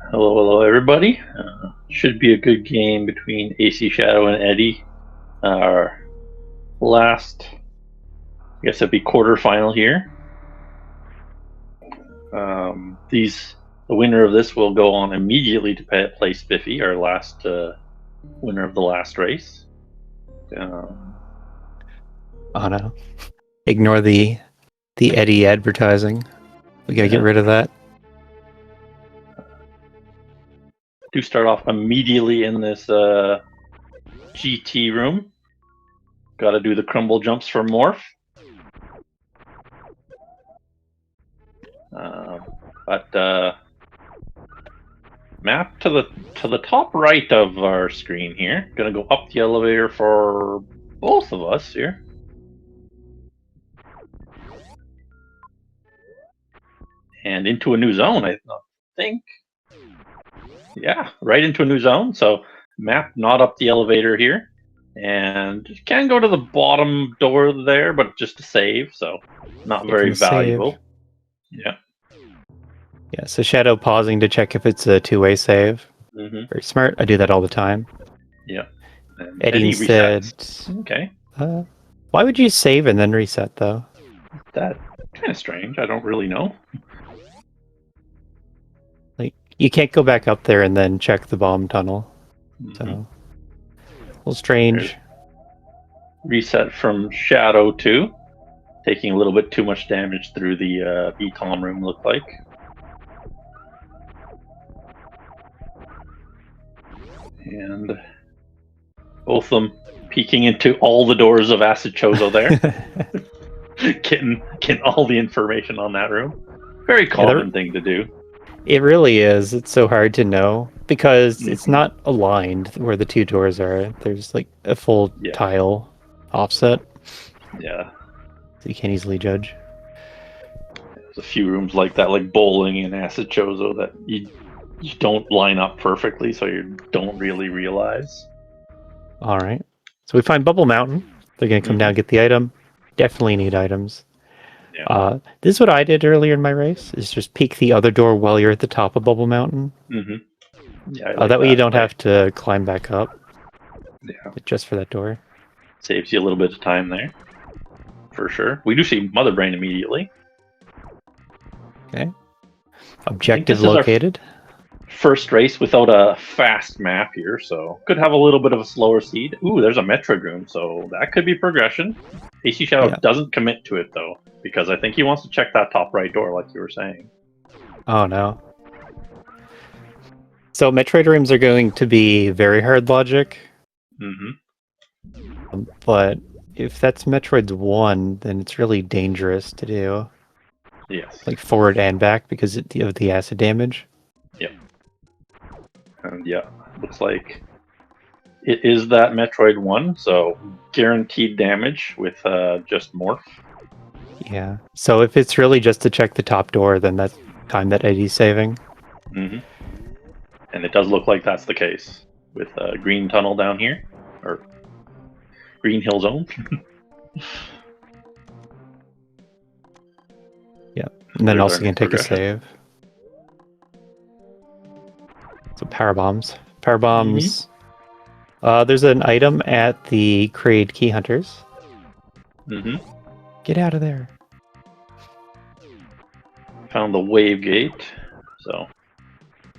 Hello, everybody. Should be a good game between AC Shadow and Eddie. Our last, I guess it'd be quarterfinal here. The winner of this will go on immediately to play Spiffy, our last winner of the last race. Oh no! Ignore the Eddie advertising. We gotta get rid of that. Do start off immediately in this GT room. Got to do the crumble jumps for Morph. But map to the top right of our screen here. Gonna go up the elevator for both of us here. And into a new zone, I think. Yeah, right into a new zone. So map not up the elevator here. And you can go to the bottom door there, but just to save, so not very valuable. Save. Yeah. Yeah, so Shadow pausing to check if it's a two-way save. Mm-hmm. Very smart. I do that all the time. Yeah. And Eddie said, okay. Why would you save and then reset, though? That's kind of strange. I don't really know. Like, you can't go back up there and then check the bomb tunnel. Mm-hmm. So, a little strange. There's reset from Shadow 2. Taking a little bit too much damage through the BCom room, looked like. And both of them peeking into all the doors of acshadow20 there. getting all the information on that room. Very common thing to do. It really is. It's so hard to know because it's not aligned where the two doors are. There's like a full tile offset. Yeah. So you can't easily judge. There's a few rooms like that, like bowling and acshadow20, that you don't line up perfectly, so you don't really realize. All right. So we find Bubble Mountain. They're going to come down and get the item. Definitely need items. Yeah. This is what I did earlier in my race, is just peek the other door while you're at the top of Bubble Mountain. Mm-hmm. Yeah, that way you don't have to climb back up. Yeah. Just for that door. Saves you a little bit of time there. For sure. We do see Mother Brain immediately. Okay. Objective located. First race without a fast map here, so could have a little bit of a slower seed. Ooh, there's a Metroid room, so that could be progression. AC Shadow doesn't commit to it, though, because I think he wants to check that top right door, like you were saying. Oh, no. So Metroid rooms are going to be very hard logic. Mm-hmm. But if that's Metroid's 1, then it's really dangerous to do. Yes. Like forward and back because of the acid damage. Yep. And yeah, looks like it is that Metroid 1, so guaranteed damage with just Morph. Yeah. So if it's really just to check the top door, then that's time that Eddie's saving. Mm-hmm. And it does look like that's the case with Green Tunnel down here, or Green Hill Zone. Yeah, and then also can take a save. So power bombs. Power bombs. Mm-hmm. There's an item at the Create Key Hunters. Mm-hmm. Get out of there. Found the wave gate, so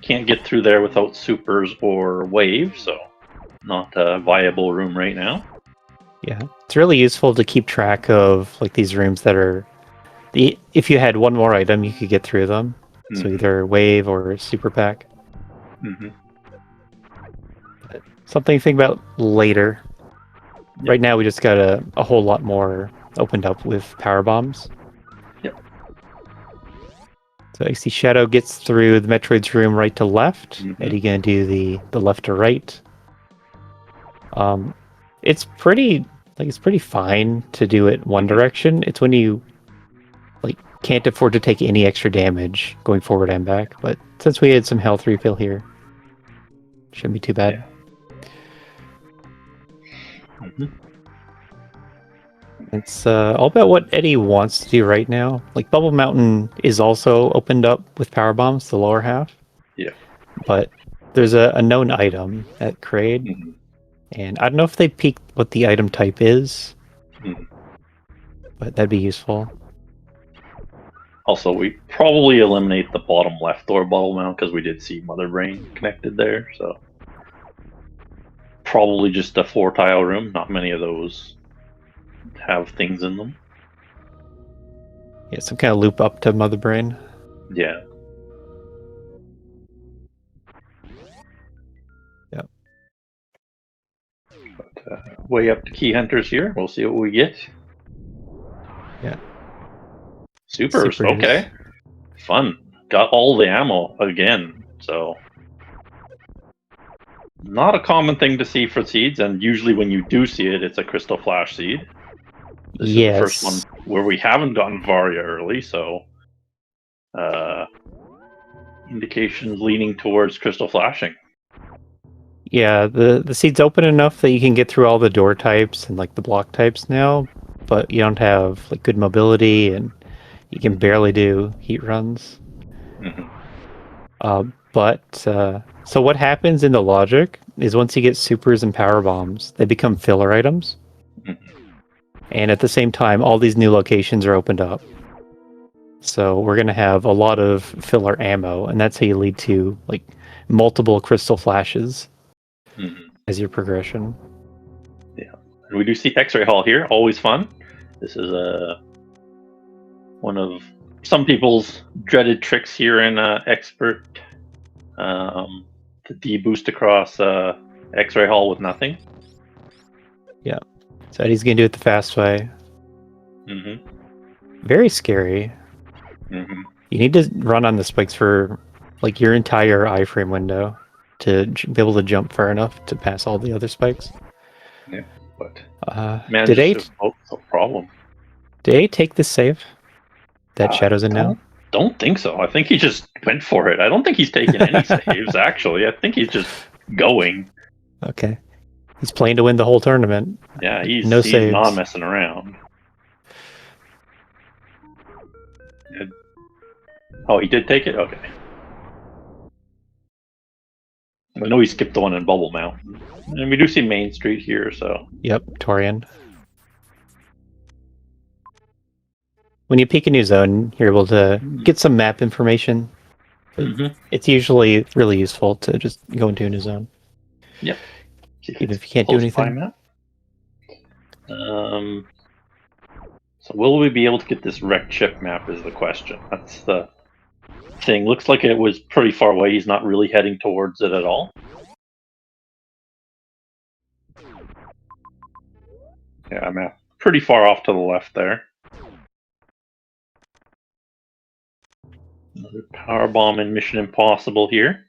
can't get through there without supers or wave, so not a viable room right now. Yeah, it's really useful to keep track of like these rooms that are. If you had one more item, you could get through them. Mm-hmm. So either wave or super pack. Mm-hmm. Something to think about later. Yep. Right now, we just got a whole lot more opened up with power bombs. Yep. So AC Shadow gets through the Metroid's room right to left. Mm-hmm. Eddie gonna do the left to right. It's pretty fine to do it one direction. It's when you can't afford to take any extra damage going forward and back. But since we had some health refill here, shouldn't be too bad. Yeah. Mm-hmm. It's all about what Eddie wants to do right now. Like Bubble Mountain is also opened up with power bombs, the lower half. Yeah. But there's a known item at Crade, Mhm. and I don't know if they peeked what the item type is, Mhm. but that'd be useful. Also, we probably eliminate the bottom left door bottle mount because we did see Mother Brain connected there. So probably just a 4-tile room. Not many of those have things in them. Yeah, some kind of loop up to Mother Brain. Yeah. Yep. But way up to Key Hunters here. We'll see what we get. Yeah. Supers. Supers. Okay. Fun. Got all the ammo again. So not a common thing to see for seeds, and usually when you do see it, it's a Crystal Flash seed. This is the first one where we haven't gotten Varia early, so indications leaning towards Crystal Flashing. Yeah, the seed's open enough that you can get through all the door types and like the block types now, but you don't have like good mobility and you can barely do heat runs. Mhm. So what happens in the logic is once you get supers and power bombs, they become filler items. Mhm. And at the same time, all these new locations are opened up. So we're going to have a lot of filler ammo, and that's how you lead to like multiple crystal flashes Mhm. as your progression. Yeah, and we do see X-ray Hall here. Always fun. This is one of some people's dreaded tricks here in Expert to deboost across X-ray Hall with nothing. Yeah. So Eddie's going to do it the fast way. Mm-hmm. Very scary. Mm-hmm. You need to run on the spikes for like your entire iframe window to be able to jump far enough to pass all the other spikes. Yeah, but Did manages to no problem. Did A take this save? That Shadow's in now? Don't think so. I think he just went for it. I don't think he's taken any saves, actually. I think he's just going. Okay. He's playing to win the whole tournament. Yeah, he's saves. not messing around. Oh, he did take it? Okay. I know he skipped the one in Bubble Mountain. And we do see Main Street here, so... Yep, Torian. When you peek a new zone, you're able to get some map information. Mm-hmm. It's usually really useful to just go into a new zone. Yep. Even if you can't do anything. So will we be able to get this wrecked ship map is the question. That's the thing. Looks like it was pretty far away. He's not really heading towards it at all. Yeah, I'm pretty far off to the left there. Another power bomb in Mission Impossible here.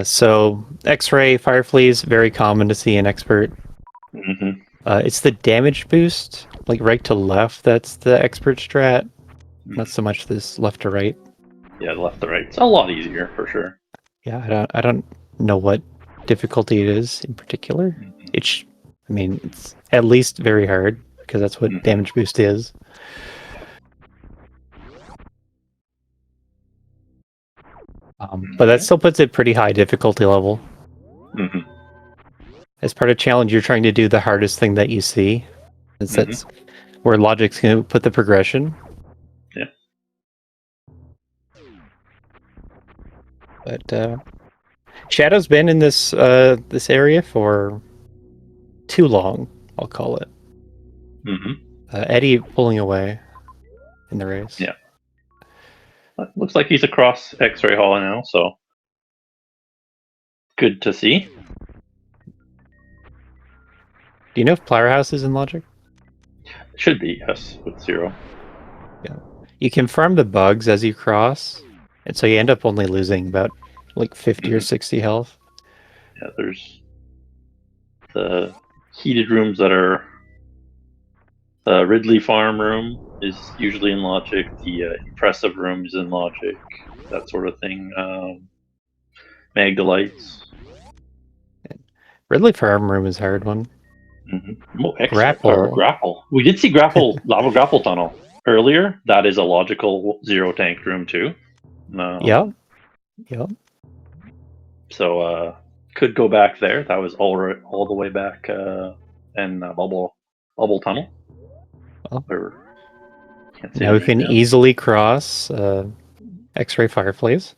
So X-ray Fireflies, very common to see in Expert. Mm-hmm. It's the damage boost, like right to left. That's the Expert strat. Not so much this left to right. Yeah, left to right. It's a lot easier for sure. Yeah, I don't know what difficulty it is in particular. Mm-hmm. It's at least very hard because that's what damage boost is. But that still puts it pretty high difficulty level. Mm-hmm. As part of challenge, you're trying to do the hardest thing that you see. That's where logic's going to put the progression. Yeah. But Shadow's been in this this area for too long, I'll call it. Eddie pulling away in the race. Yeah. Looks like he's across X-ray Hall now, so good to see. Do you know if Plower House is in logic? Should be, yes, with 0. Yeah. You can farm the bugs as you cross, and so you end up only losing about like 50 or 60 health. Yeah, there's the heated rooms that are the Ridley Farm room is usually in logic. The impressive room is in logic. That sort of thing. Magdalites. Ridley Farm room is a hard one. Grapple. We did see Grapple, Lava Grapple Tunnel. earlier, that is a logical zero tank room too. Yep. So could go back there. That was all the way back in bubble tunnel. Well, Or, can't say now the we name can now. easily cross X-ray Fireflies.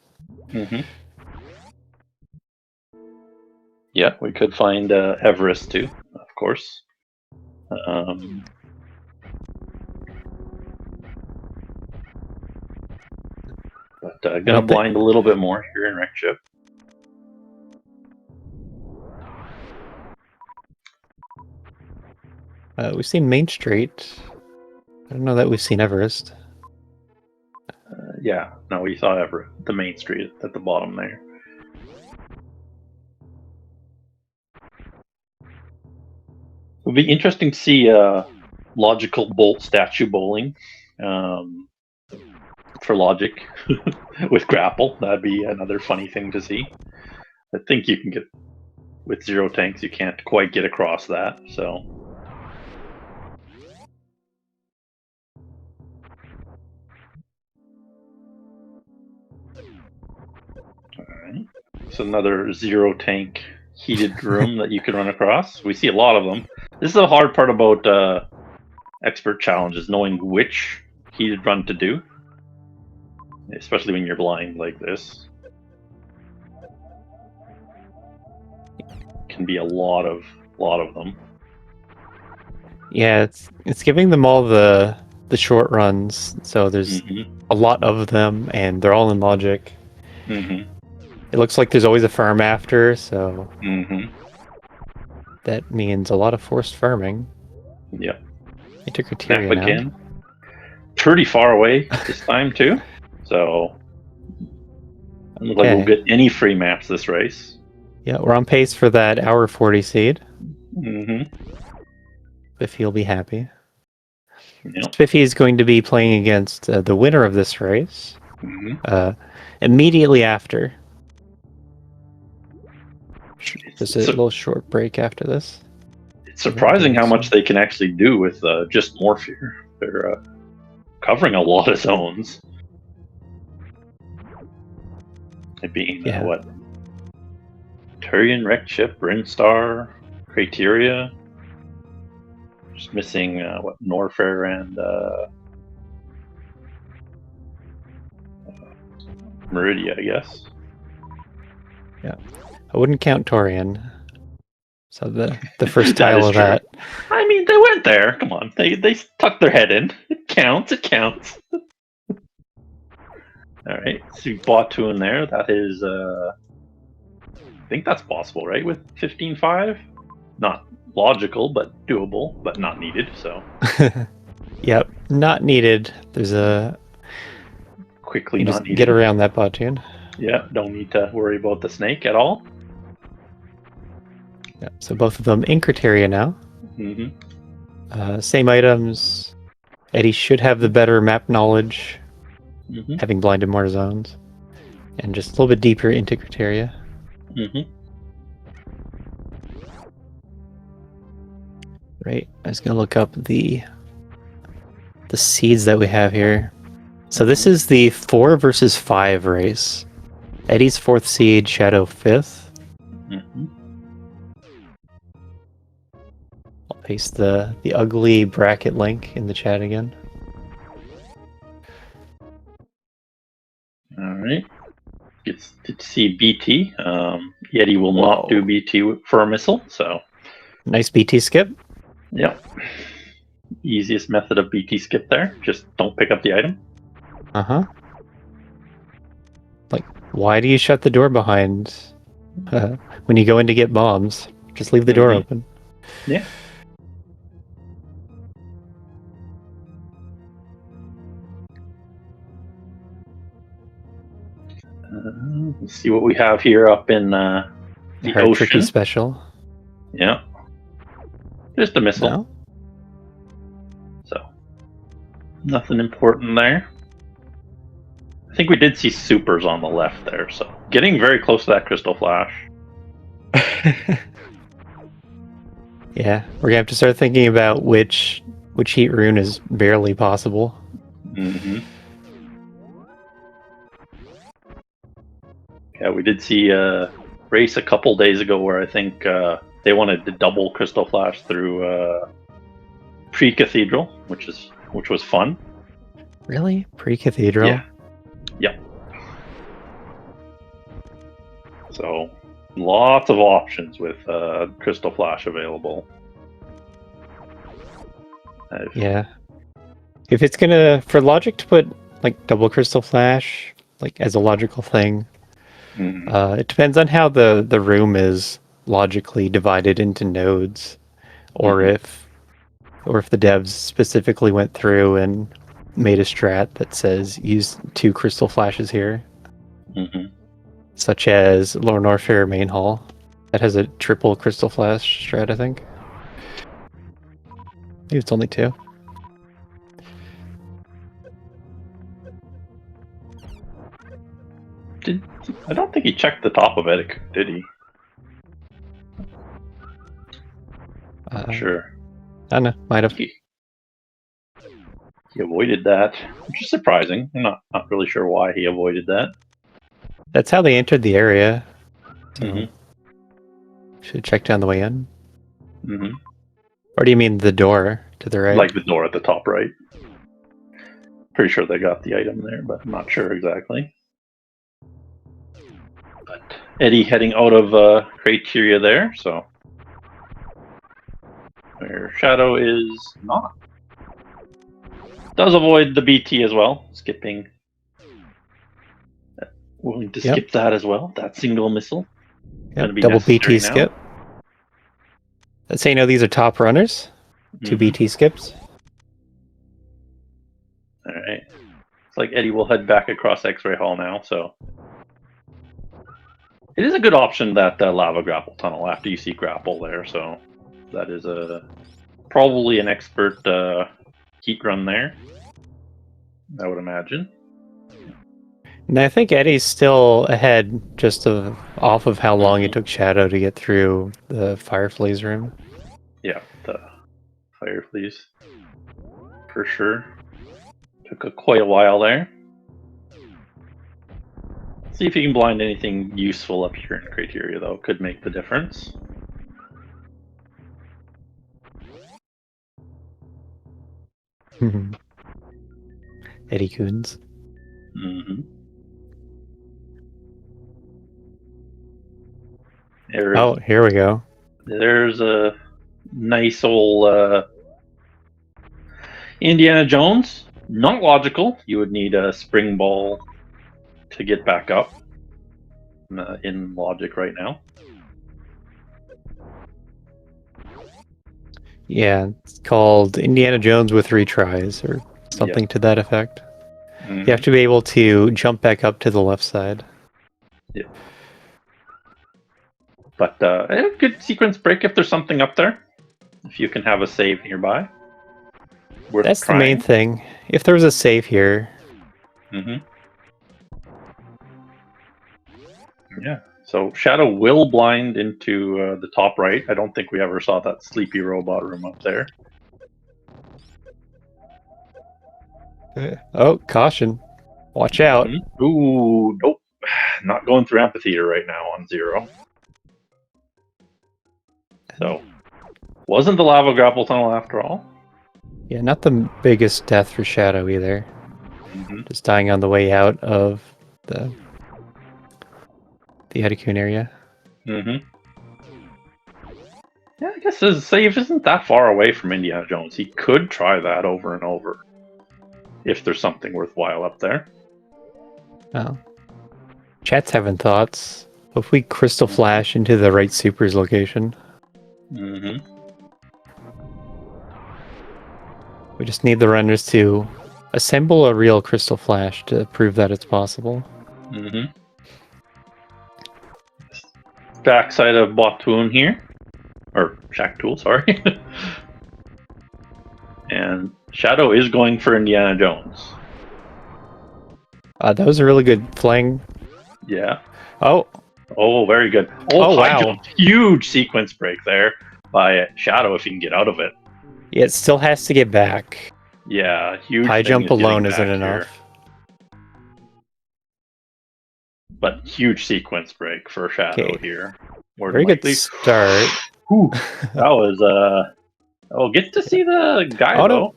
Yeah, we could find Everest too, of course. But gonna blind a little bit more here in Wreck Ship. We've seen Main Street. I don't know that we've seen Everest. Yeah, no, we saw Everest, the main street at the bottom there. It would be interesting to see logical bolt statue bowling for logic with grapple. That'd be another funny thing to see. I think you can get, with zero tanks, you can't quite get across that, so. Alright, so another zero tank heated room that you can run across. We see a lot of them. This is the hard part about expert challenges, knowing which heated run to do, especially when you're blind like this. Can be a lot of them. Yeah, it's giving them all the short runs, so there's a lot of them, and they're all in logic. It looks like there's always a farm after, so that means a lot of forced farming. Yep. Into criteria now. Again. Pretty far away this time too, so I don't look like we'll get any free maps this race. Yeah, we're on pace for that hour 40 seed. Spiffy will be happy. Yep. Spiffy is going to be playing against the winner of this race immediately after. There's a little short break after this. It's surprising how much they can actually do with just Morpheer. They're covering a lot of zones. It being what? Turian, Wreck Ship, Brinstar, Criteria. Just missing Norfair and Meridia, I guess. Yeah, I wouldn't count Torian. So the first tile of that. I mean, they went there. Come on, they tucked their head in. It counts. It counts. All right, so bought two in there. That is, I think that's possible, right? With 15.5, not logical, but doable, but not needed. So. Yep, not needed. There's a quickly not needed. Get around that bot tune. Yeah, don't need to worry about the snake at all. Yeah, so both of them in criteria now. Same items. Eddie should have the better map knowledge, having blinded more zones, and just a little bit deeper into criteria. Right, I was gonna look up the seeds that we have here. So this is the 4 versus 5 race. Eddie's 4th seed, Shadow 5th. I'll paste the ugly bracket link in the chat again. Alright. Get to see BT. Yeti will not do BT for a missile, so. Nice BT skip. Yep. Easiest method of BT skip there. Just don't pick up the item. Like, why do you shut the door behind when you go in to get bombs? Just leave the door open. Yeah. Let's see what we have here up in the ocean. Tricky special. Yeah. Just a missile. No? So, nothing important there. I think we did see supers on the left there, so getting very close to that crystal flash. Yeah, we're gonna have to start thinking about which Which heat rune is barely possible. Mm-hmm. Yeah, we did see a race a couple days ago where I think they wanted to double Crystal Flash through pre-cathedral, which was fun. Really? Pre-cathedral? Yeah. Yep. So lots of options with Crystal Flash available. Yeah. If it's gonna, for logic to put like double Crystal Flash, like as a logical thing, it depends on how the room is logically divided into nodes, or if the devs specifically went through and made a strat that says use 2 Crystal Flashes here, such as Lorne Orfair Main Hall, that has a triple Crystal Flash strat, I think. Maybe it's only 2. I don't think he checked the top of it, did he? Sure. I don't know, might have. He avoided that, which is surprising. I'm not really sure why he avoided that. That's how they entered the area. So should check down the way in. Or do you mean the door to the right? Like the door at the top right. Pretty sure they got the item there, but I'm not sure exactly. But Eddie heading out of criteria there, so where Shadow is not. Does avoid the BT as well, skipping. Willing to skip that as well. That single missile. Yep, double BT skip. Let's say you know these are top runners. 2 BT skips. Alright. It's like Eddie will head back across X-Ray Hall now, so. It is a good option, that lava grapple tunnel, after you see grapple there, so that is probably an expert heat run there, I would imagine. And I think Eddie's still ahead just off of how long it took Shadow to get through the Fireflies room. Yeah, the Fireflies. For sure. Took quite a while there. See if you can blind anything useful up here in criteria, though. Could make the difference. Eddie Coons. Oh, here we go. There's a nice old Indiana Jones. Not logical. You would need a spring ball to get back up in logic right now. Yeah, it's called Indiana Jones with retries or something to that effect. You have to be able to jump back up to the left side. Yeah. But a good sequence break if there's something up there. If you can have a save nearby. That's trying. The main thing. If there was a save here. Yeah. So Shadow will blind into the top right. I don't think we ever saw that sleepy robot room up there. Oh, caution. Watch out. Ooh, nope. Not going through amphitheater right now on 0. So, wasn't the lava grapple tunnel after all? Yeah, not the biggest death for Shadow either. Just dying on the way out of the Eddie area. Yeah, I guess his save isn't that far away from Indiana Jones. He could try that over and over. If there's something worthwhile up there. Oh. Chat's having thoughts. What if we crystal flash into the right supers location? We just need the runners to assemble a real crystal flash to prove that it's possible. Backside of Bottoon here. Or Shack Tool, sorry. And Shadow is going for Indiana Jones. That was a really good fling. Yeah. Oh, very good. Oh, wow. Huge sequence break there by Shadow if he can get out of it. Yeah, it still has to get back. Yeah, huge High thing jump is getting alone back isn't here. enough. But huge sequence break for Shadow Okay. here. More Very than good likely. start. Whew, that was oh, get to see the guy Oh, though.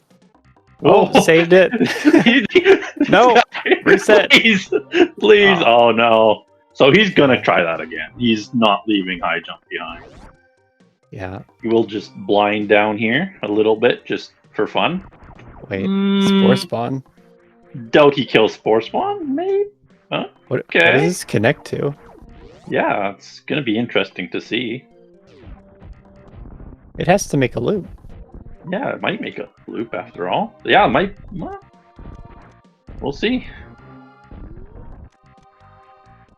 no. Oh, saved it. No, reset. Please, please. Oh. Oh no. So he's gonna Okay. try that again. He's not leaving high jump behind. Yeah. He will just blind down here a little bit just for fun. Wait. Spore spawn. Doubt he kills Spore Spawn, maybe? Huh? What Okay. does this connect to? Yeah, it's gonna be interesting to see. It has to make a loop. Yeah, it might make a loop after all. Yeah, it might. Well, we'll see.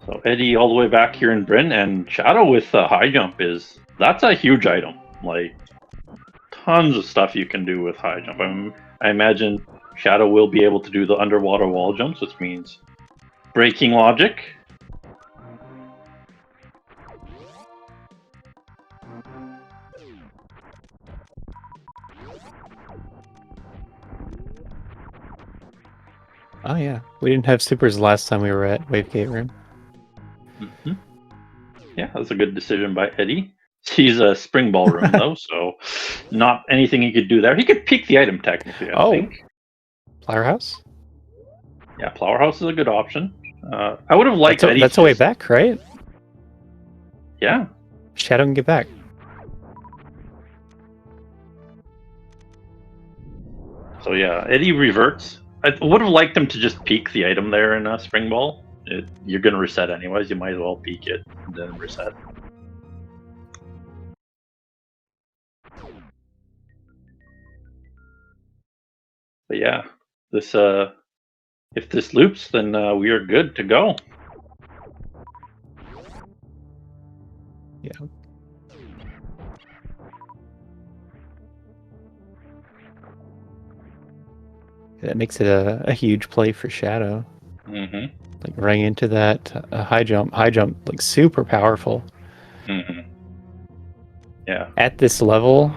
So Eddie all the way back here in Bryn, and Shadow with high jump that's a huge item. Like tons of stuff you can do with high jump. I imagine Shadow will be able to do the underwater wall jumps, which means breaking logic. Oh yeah, we didn't have supers last time we were at Wavegate Room. Mm-hmm. Yeah, that's a good decision by Eddie. He's a spring ballroom though, so not anything he could do there. He could peek the item technically, I think. Flower House? Yeah, Flower House is a good option. I would have liked Eddie. That's a way back, right? Yeah. Shadow can get back. So yeah, Eddie reverts. I would have liked him to just peek the item there in a spring ball. You're gonna reset anyways. You might as well peek it and then reset. But yeah, this if this loops, then we are good to go. Yeah. That makes it a huge play for Shadow. Mm-hmm. Like running into that high jump, like super powerful. Mm-hmm. Yeah. At this level,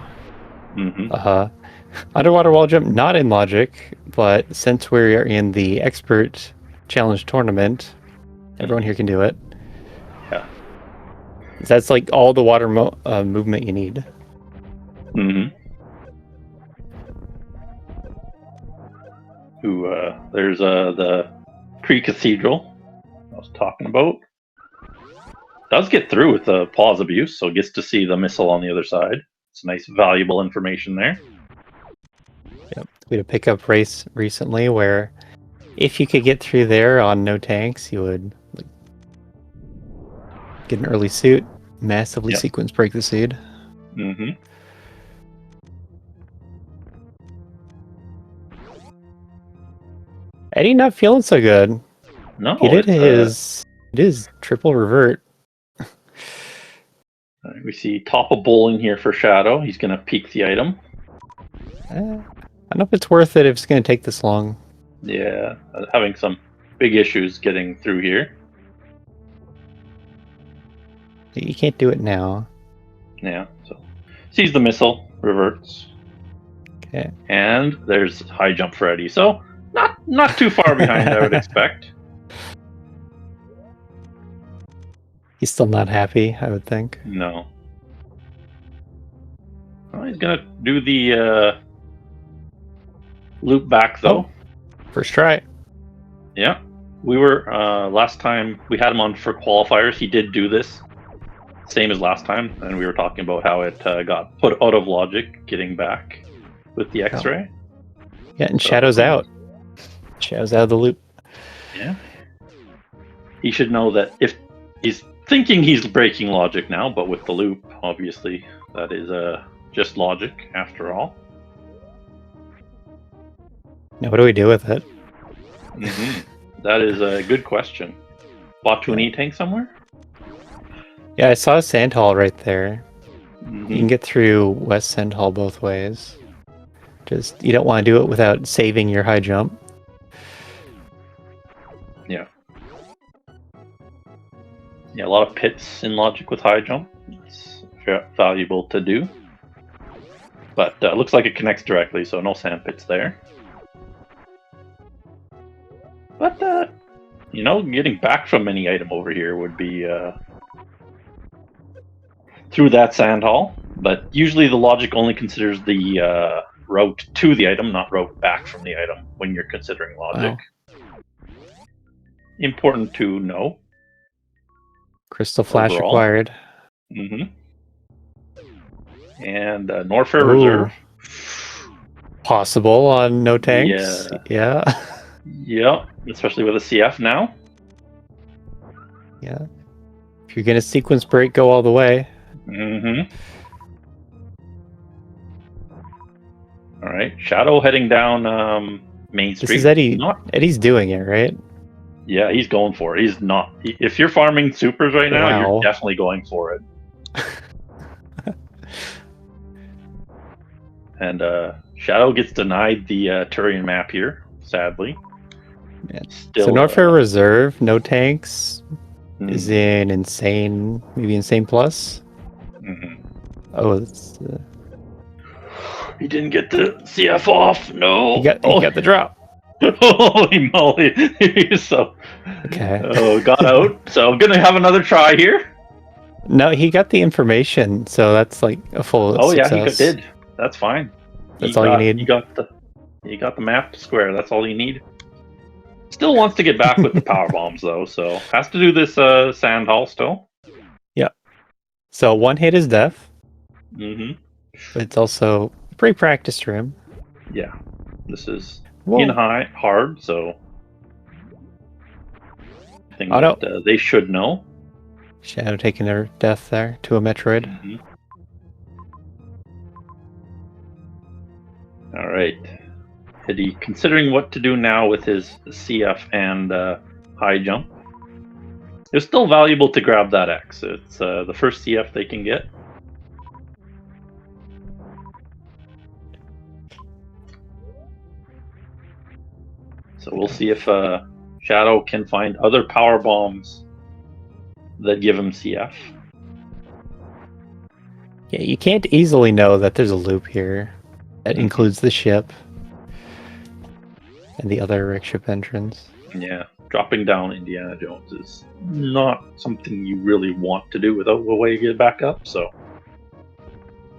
Mm-hmm. underwater wall jump not in logic, but since we're in the expert challenge tournament, everyone here can do it. Yeah. That's like all the water movement you need. Mm-hmm. There's the pre-cathedral I was talking about. Does get through with the pause abuse, so gets to see the missile on the other side. It's nice, valuable information there. Yep. We had a pickup race recently where if you could get through there on no tanks, you would like, get an early suit, massively sequence break the seed. Mm-hmm. Eddie not feeling so good. No, he did his triple revert. We see top of bowling here for Shadow. He's going to peek the item. I don't know if it's worth it if it's going to take this long. Yeah, having some big issues getting through here. You can't do it now. Yeah, so sees the missile, reverts. Okay. And there's high jump for Eddie. So not too far behind, I would expect. He's still not happy, I would think. No. Well, he's gonna do the loop back though. First try. Yeah. We were last time we had him on for qualifiers. He did do this, same as last time, and we were talking about how it got put out of logic getting back with the X-ray. Yeah, and Shadow's out. Shadow's out of the loop. Yeah. He should know that if he's thinking he's breaking logic now, but with the loop, obviously, that is just logic after all. Now, what do we do with it? Mm-hmm. That is a good question. Bought to an E-tank somewhere? Yeah, I saw a sand hall right there. Mm-hmm. You can get through West Sand Hall both ways. Just, you don't want to do it without saving your high jump. Yeah. Yeah, a lot of pits in logic with high jump. It's valuable to do. But looks like it connects directly, so no sand pits there. But, you know, getting back from any item over here would be through that sand hall. But usually the logic only considers the route to the item, not route back from the item when you're considering logic. Wow. Important to know. Crystal flash Overall. acquired. Mm-hmm. And Norfair Ooh. Reserve. Possible on no tanks. Yeah. Yeah, especially with a CF now. Yeah. If you're gonna sequence break, go all the way. Mm-hmm. All right, Shadow heading down Main Street. This is Eddie. Eddie's doing it, right? Yeah, he's going for it. He's not. If you're farming supers right now, Wow. you're definitely going for it. And Shadow gets denied the Turian map here, sadly. Man. Still, so Norfair Reserve, no tanks, is mm, in insane, maybe insane plus. mhm. Oh, it's, He didn't get the CF off. No, he got the drop. Holy moly! So, Okay. Got out. So I'm gonna have another try here. No, he got the information, so that's like a full success. Yeah, he did. That's fine. That's all you need. You got the map square. That's all you need. Still wants to get back with the power bombs though, so has to do this sand hall still. Yeah. So one hit is death. Mm-hmm. But it's also a pretty practiced room. Yeah. This is Whoa. in hard, so I think Auto. that, they should know. Shadow taking their death there to a Metroid. Mm-hmm. All right. Eddie, considering what to do now with his CF and high jump, it's still valuable to grab that X. It's the first CF they can get. So we'll see if Shadow can find other power bombs that give him CF. Yeah, you can't easily know that there's a loop here that includes the ship and the other wreck ship entrance. Yeah, dropping down Indiana Jones is not something you really want to do without a way to get back up, so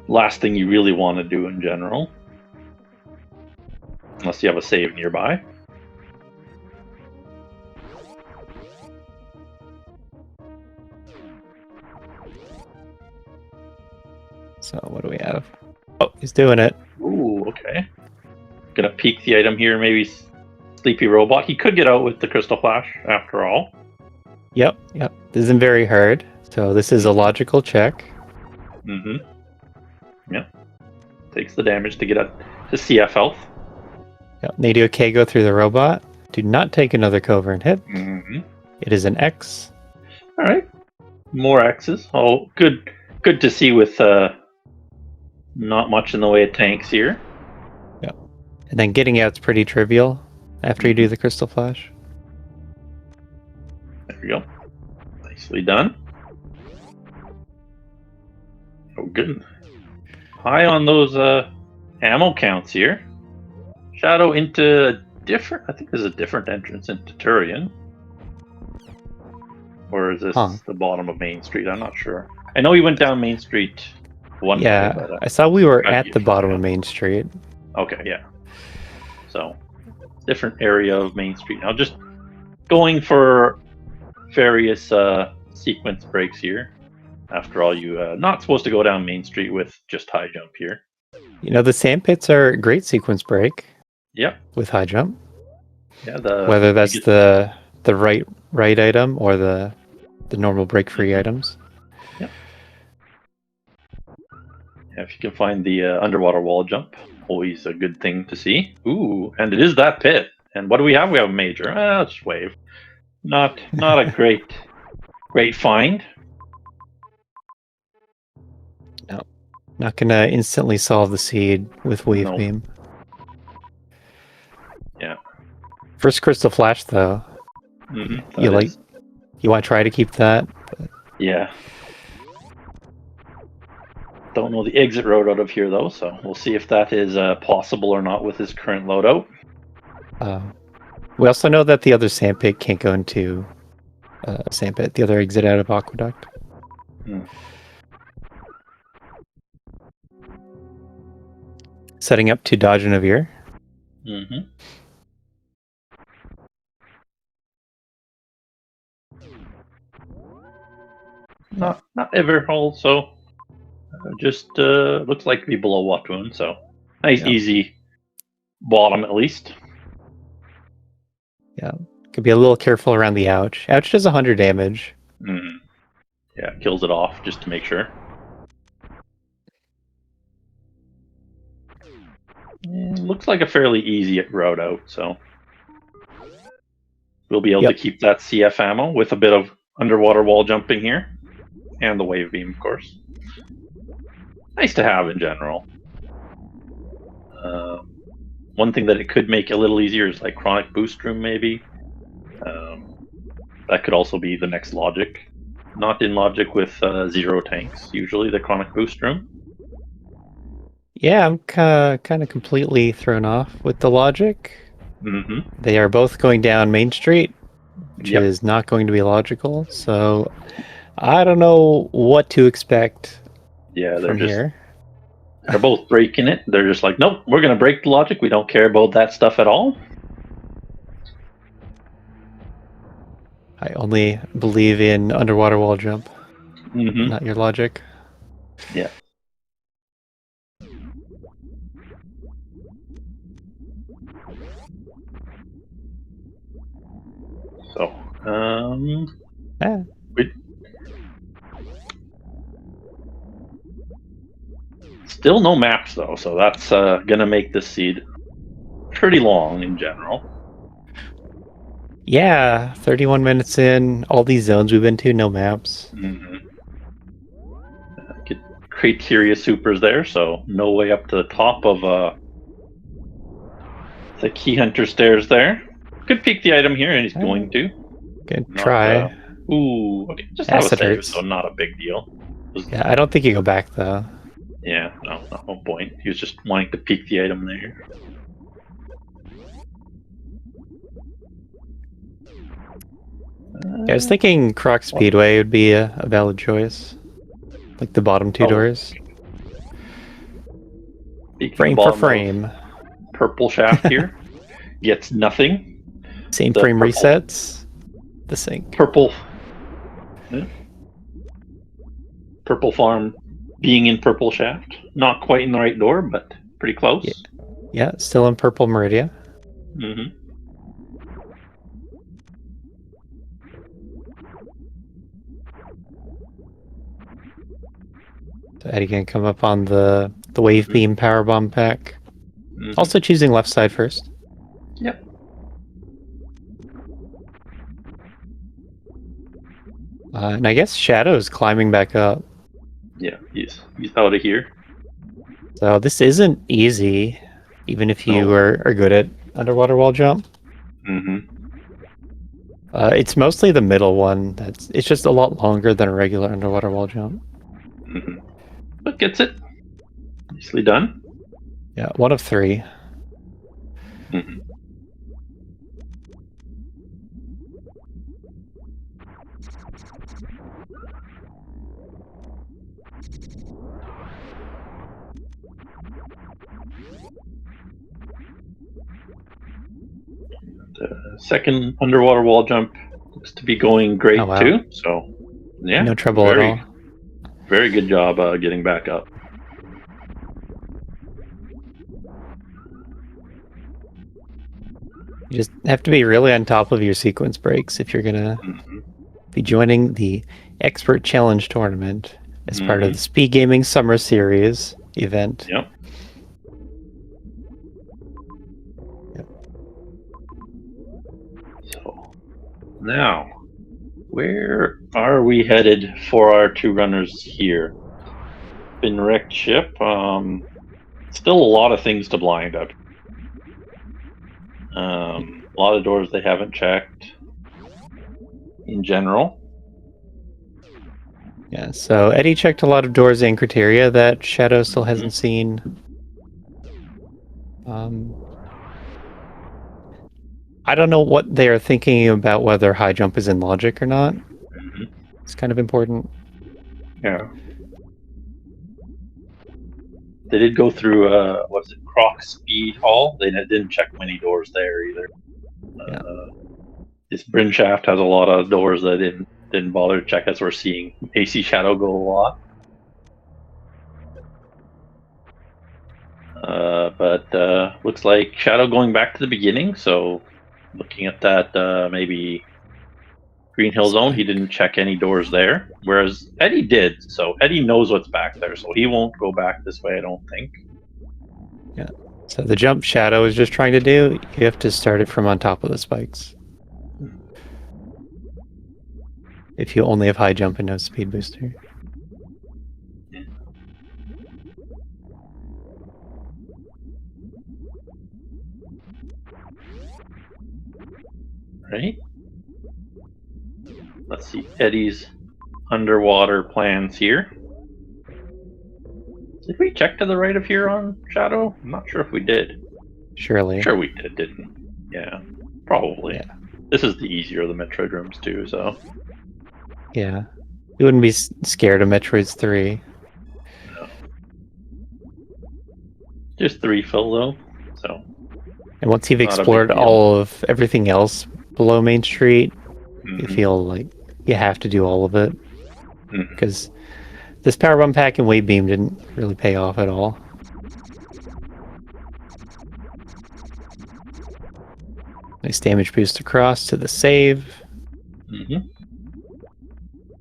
last thing you really want to do in general. Unless you have a save nearby. So what do we have? Oh, he's doing it. Ooh, okay. Gonna peek the item here, maybe Sleepy Robot. He could get out with the Crystal Flash, after all. Yep. This isn't very hard. So this is a logical check. Mm-hmm. Yep. Takes the damage to get up to CF health. Yep. They do a K-go through the robot. Do not take another covert hit. Mm-hmm. It is an X. All right. More X's. Oh, good to see with not much in the way of tanks here. Yep. And then getting out's pretty trivial after you do the Crystal Flash. There we go. Nicely done. Oh, good. High on those ammo counts here. Shadow into a different... I think there's a different entrance into Turian. Or is this the bottom of Main Street? I'm not sure. I know he went down Main Street one day. But, I saw we were at the bottom of Main Street. Okay, yeah. So, different area of Main Street. Now, just going for various sequence breaks here. After all, you're not supposed to go down Main Street with just high jump here. You know, the sand pits are a great sequence break. Yep. With high jump. Yeah. Whether that's the right item or the normal break free items. Yep. Yeah, if you can find the underwater wall jump, always a good thing to see. Ooh, and it is that pit. And what do we have? We have a major. Let's just wave. Not a great find. No. Not gonna instantly solve the seed with wave beam. Yeah. First Crystal Flash though. Mm-hmm, you want to try to keep that? But... Yeah. Don't know the exit road out of here though, so we'll see if that is possible or not with his current loadout. We also know that the other sandpit can't go into sandpit, the other exit out of aqueduct. Setting up to dodge and veer. Mm-hmm. Not ever also. Just looks like to be below what wound, so nice easy bottom at least. Yeah, could be a little careful around the ouch. Ouch does 100 damage. Mm. Yeah, kills it off just to make sure. Looks like a fairly easy route out, so we'll be able to keep that CF ammo with a bit of underwater wall jumping here, and the wave beam, of course. Nice to have in general. One thing that it could make a little easier is like chronic boost room, maybe. That could also be the next logic. Not in logic with 0 tanks, usually the chronic boost room. Yeah, I'm kind of completely thrown off with the logic. Mm-hmm. They are both going down Main Street, which is not going to be logical. So I don't know what to expect. Yeah, from here. They're both breaking it. They're just like, nope, we're going to break the logic. We don't care about that stuff at all. I only believe in underwater wall jump, not your logic. Yeah. So, still no maps though, so that's gonna make this seed pretty long in general. Yeah, 31 minutes in, all these zones we've been to, no maps. Get criteria supers there, so no way up to the top of the key hunter stairs there. Could peek the item here, and he's going to. Good try. Okay, just have a save, so not a big deal. Yeah, I don't think you go back though. Yeah, no point. He was just wanting to peek the item there. I was thinking Croc Speedway would be a valid choice. Like the bottom two doors. Frame for frame. Purple shaft here. Gets nothing. Same frame resets. The sink. Purple. Yeah. Purple farm being in purple shaft. Not quite in the right door, but pretty close. Yeah, still in purple Meridia. So Eddie can come up on the wave beam power bomb pack. Also choosing left side first. Yep. And I guess Shadow's climbing back up. Yeah, he's out of here. So this isn't easy, even if you are good at underwater wall jump. It's mostly the middle one. It's just a lot longer than a regular underwater wall jump. But gets it. Nicely done. Yeah, 1 of 3. The second underwater wall jump looks to be going great too. So, yeah, no trouble at all. Very good job getting back up. You just have to be really on top of your sequence breaks if you're gonna be joining the Expert Challenge Tournament as part of the SpeedGaming Summer Series event. Yep. So, now, where are we headed for our 2 runners here? Been wrecked ship. Still a lot of things to blind up. A lot of doors they haven't checked in general. Yeah, so Eddie checked a lot of doors and criteria that Shadow still hasn't seen. I don't know what they are thinking about whether high jump is in logic or not. It's kind of important. Yeah. They did go through, what is it, Croc Speed Hall? They didn't check many doors there either. Yeah. This Bryn Shaft has a lot of doors that didn't bother to check, as we're seeing AC Shadow go a lot. But looks like Shadow going back to the beginning, so looking at that, maybe Green Hill Zone, he didn't check any doors there, whereas Eddie did, so Eddie knows what's back there, so he won't go back this way, I don't think. Yeah. So the jump Shadow is just trying to do, you have to start it from on top of the spikes. If you only have high jump and no speed booster. Right? Let's see Eddie's underwater plans here. Did we check to the right of here on Shadow? I'm not sure if we did. Surely. Sure we did, didn't we? Yeah, probably. Yeah. This is the easier of the Metroid rooms too, so. Yeah. You wouldn't be scared of Metroids 3. No. Just 3 fill though, so. And once you've explored all of everything else below Main Street, you feel like you have to do all of it. Because this Power Bomb Pack and Wave Beam didn't really pay off at all. Nice damage boost across to the save.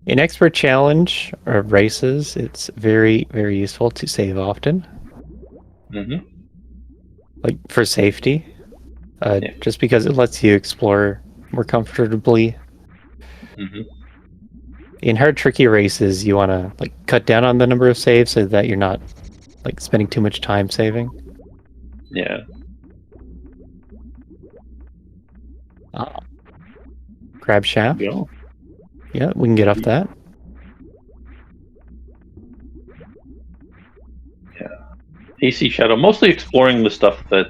In Expert Challenge or races, it's very, very useful to save often. Like for safety. Just because it lets you explore more comfortably. In hard, tricky races, you want to like cut down on the number of saves so that you're not like spending too much time saving. Yeah. Grab shaft. Yeah. Yeah, we can get off that. Yeah. AC Shadow, mostly exploring the stuff that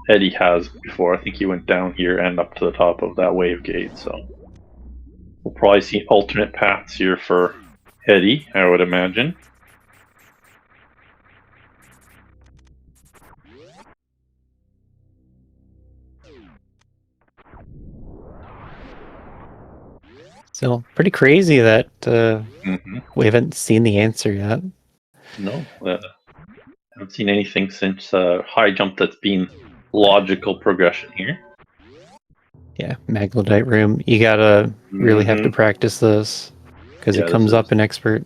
Eddie has before. I think he went down here and up to the top of that wave gate, so we'll probably see alternate paths here for Eddie, I would imagine. So pretty crazy that we haven't seen the answer yet. No, haven't seen anything since high jump that's been logical progression here. Yeah, Maglodite room. You gotta really have to practice this because it comes up in expert.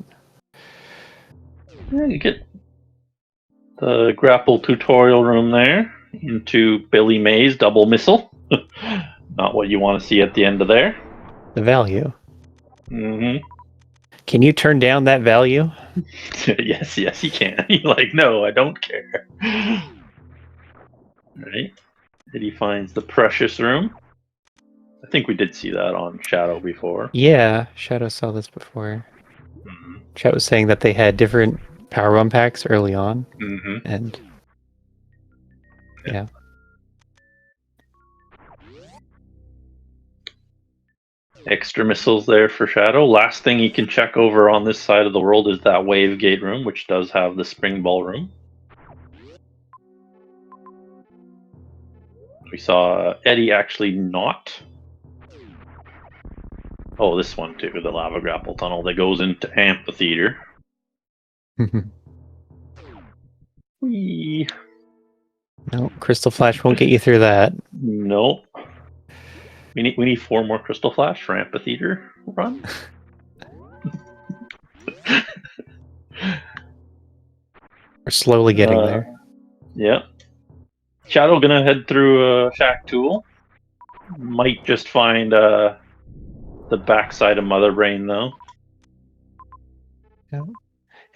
Yeah, you get the grapple tutorial room there into Billy Mays double missile. Not what you want to see at the end of there. The value. Can you turn down that value? Yes, you can. You're like, no, I don't care. Right? Eddie finds the precious room. I think we did see that on Shadow before. Yeah, Shadow saw this before. Chat was saying that they had different power bomb packs early on. And yeah. Extra missiles there for Shadow. Last thing you can check over on this side of the world is that wave gate room, which does have the spring ball room. We saw Eddie actually not. Oh, this one too, the lava grapple tunnel that goes into Amphitheater. Whee. No, Crystal Flash won't get you through that. No. We need 4 more Crystal Flash for Amphitheater run. We're slowly getting there. Yeah. Shadow gonna head through Shack Tool. Might just find the backside of Mother Brain though. Yeah.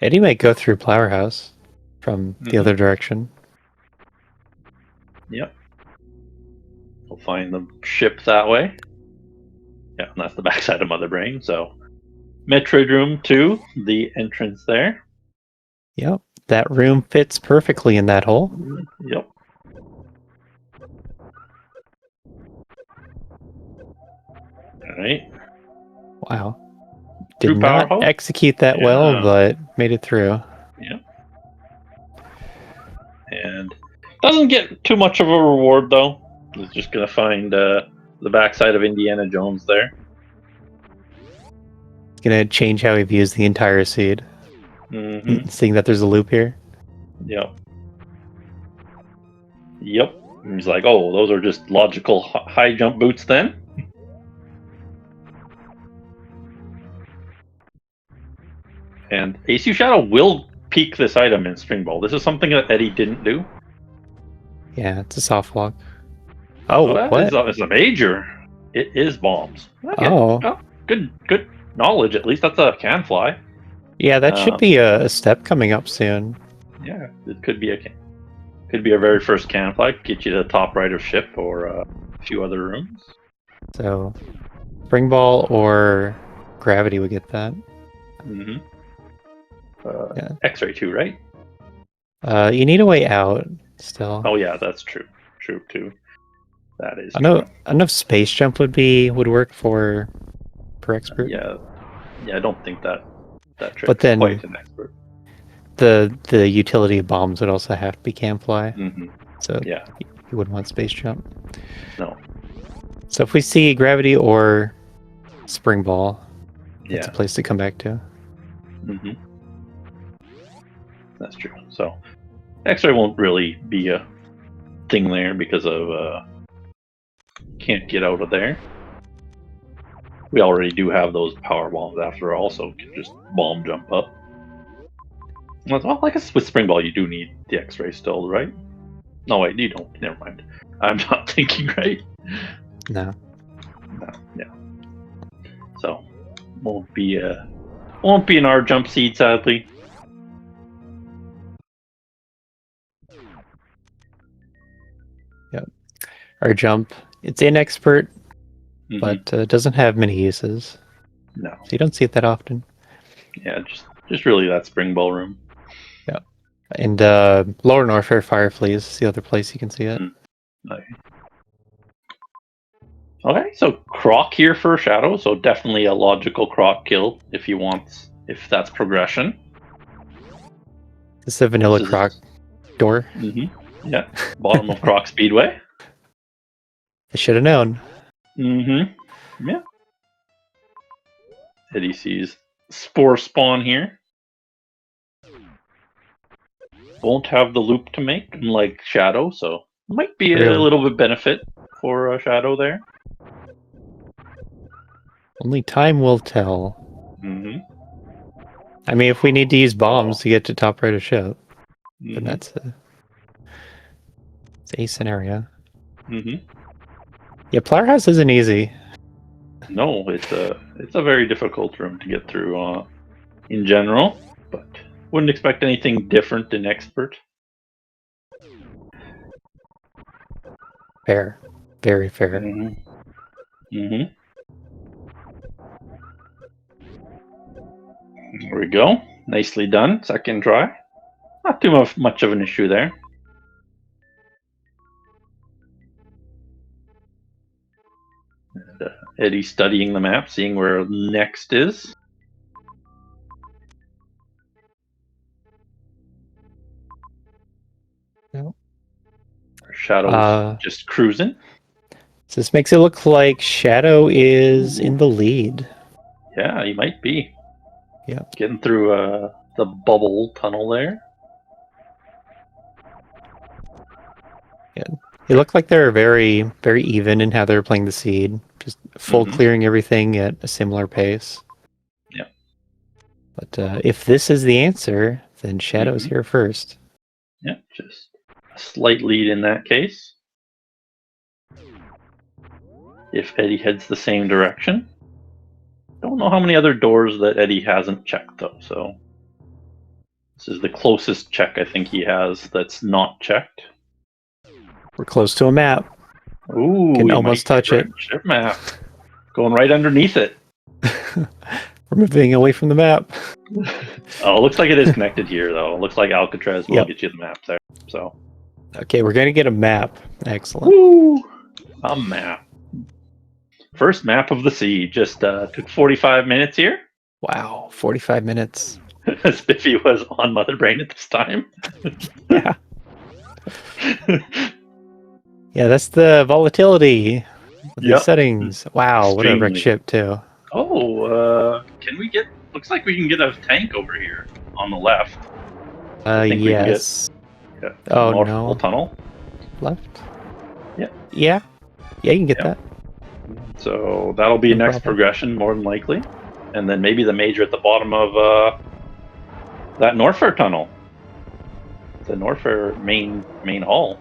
Eddie might go through Flower House from the other direction. Yep. We'll find the ship that way. Yeah, and that's the backside of Mother Brain, so Metroid Room 2, the entrance there. Yep, that room fits perfectly in that hole. Yep. All right. Wow. True Did power not hole? execute that well, Yeah. but made it through. Yeah. And doesn't get too much of a reward though. He's just gonna find the backside of Indiana Jones there. It's gonna change how he views the entire seed. Mm-hmm. Seeing that there's a loop here. Yep. Yep. And he's like, oh, those are just logical high jump boots then. And AC Shadow will peek this item in String Ball. This is something that Eddie didn't do. Yeah, it's a soft lock. Oh, that what? is a major. It is bombs. Okay. Oh. Good knowledge. At least that's a can fly. Yeah, that should be a step coming up soon. Yeah, it could be a very first can fly. Get you to the top right of ship or a few other rooms. So, Spring Ball or Gravity would get that. Mm-hmm. Yeah. X-ray 2, right? You need a way out still. Oh yeah, that's true. True too. That is. I know enough space jump would work for expert. Yeah, I don't think that trick but then quite an expert. The utility of bombs would also have to be can fly. Mm-hmm. So yeah, you wouldn't want space jump. No. So if we see Gravity or Spring Ball, it's a place to come back to. Mm-hmm. That's true. So X-ray won't really be a thing there because of can't get out of there. We already do have those power bombs after all, so can just bomb jump up. Well, I guess with Spring Ball you do need the X-ray still, right? No, wait, you don't. Never mind. I'm not thinking right. No. Yeah. So won't be in our jump seed, sadly. Yep. Our jump, it's in expert, Mm-hmm. but doesn't have many uses. No. So you don't see it that often. Yeah, just really that Spring Ball room. Yeah. And Lower Norfair Firefly is the other place you can see it. Okay, so Croc here for Shadow, so definitely a logical Croc kill if that's progression. This is a vanilla Croc door. Mm-hmm. Yeah, bottom of Croc Speedway. I should have known. Mm-hmm. Yeah. Eddie sees Spore Spawn here. Won't have the loop to make, unlike Shadow, so might be a little bit benefit for Shadow there. Only time will tell. Mm-hmm. I mean, if we need to use bombs to get to top right of ship, then it's a scenario. Mm-hmm. Yeah, Plower House isn't easy. No, it's a very difficult room to get through in general, but wouldn't expect anything different in expert. Fair. Very fair. Mm-hmm. Mm-hmm. There we go. Nicely done. Second try. Not too much of an issue there. And, Eddie studying the map, seeing where next is. Nope. Shadow's just cruising. So this makes it look like Shadow is in the lead. Yeah, he might be. Yeah. Getting through the bubble tunnel there. Yeah. It looked like they're very, very even in how they're playing the seed. Just full clearing everything at a similar pace. Yeah. But if this is the answer, then Shadow's here first. Yeah, just a slight lead in that case. If Eddie heads the same direction. Don't know how many other doors that Eddie hasn't checked though, so this is the closest check I think he has that's not checked. We're close to a map. Ooh, can almost touch it. Ship map. Going right underneath it. We're moving away from the map. Oh, it looks like it is connected here, though. It looks like Alcatraz will Yep. get you the map there. So, Okay, we're gonna get a map. Excellent. woo! A map. First map of the sea. Just took 45 minutes here. Wow, 45 minutes. Spiffy was on Mother Brain at this time. Yeah. Yeah, that's the volatility of these settings. Wow, what a wrecked Extremely. ship too. Oh, can we get... Looks like we can get a tank over here on the left. I think we can Yes. get Oh North no. Pole Tunnel. Left? Yeah. Yeah. Yeah, you can get Yeah. that. So that'll be No next problem. progression, more than likely. And then maybe the major at the bottom of that Norfair tunnel. The Norfair main hull.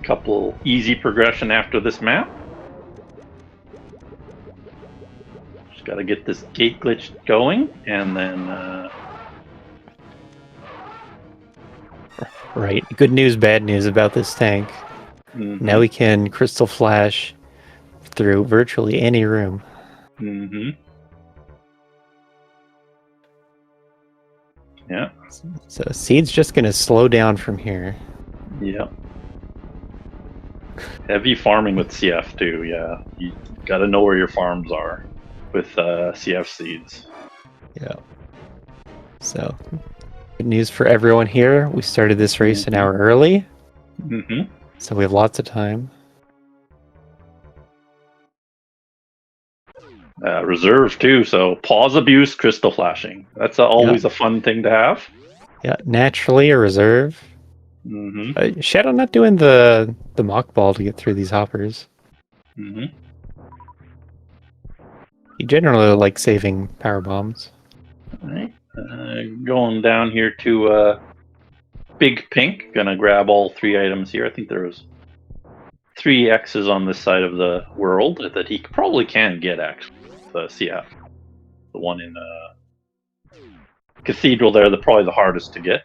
Couple easy progression after this map. Just got to get this gate glitch going, and then Right. Good news, bad news about this tank. Now we can crystal flash through virtually any room. Yeah. So Seed's just gonna slow down from here. Yeah. Heavy farming with CF too. Yeah, you got to know where your farms are with CF seeds. Yeah. So, good news for everyone here. We started this race an hour early. So we have lots of time. Reserve too, so pause abuse, crystal flashing. That's always a fun thing to have. Yeah, naturally a reserve. Shadow not doing the mock ball to get through these hoppers. He generally likes saving power bombs. Alright, going down here to Big Pink. Gonna grab all 3 items here. I think there was 3 X's on this side of the world that he probably can get, actually. The CF. The one in Cathedral there, probably the hardest to get.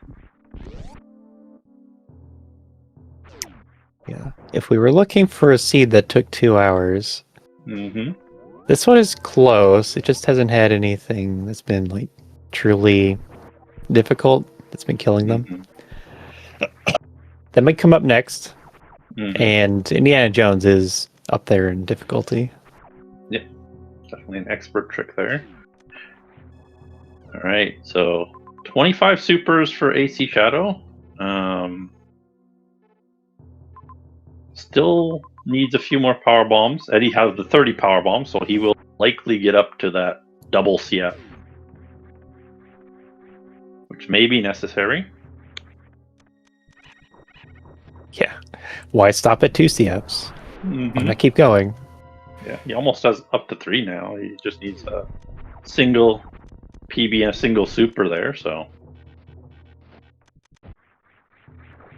Yeah. If we were looking for a seed that took 2 hours, this one is close. It just hasn't had anything that's been like truly difficult that's been killing them. That might come up next. And Indiana Jones is up there in difficulty. Yep. Definitely an expert trick there. Alright, so 25 supers for AC Shadow. Still needs a few more power bombs. Eddie has the 30 power bombs, so he will likely get up to that double CF, which may be necessary. Yeah. Why stop at 2 CFs? Why not keep going? Yeah, he almost has up to 3 now. He just needs a single PB and a single super there, so...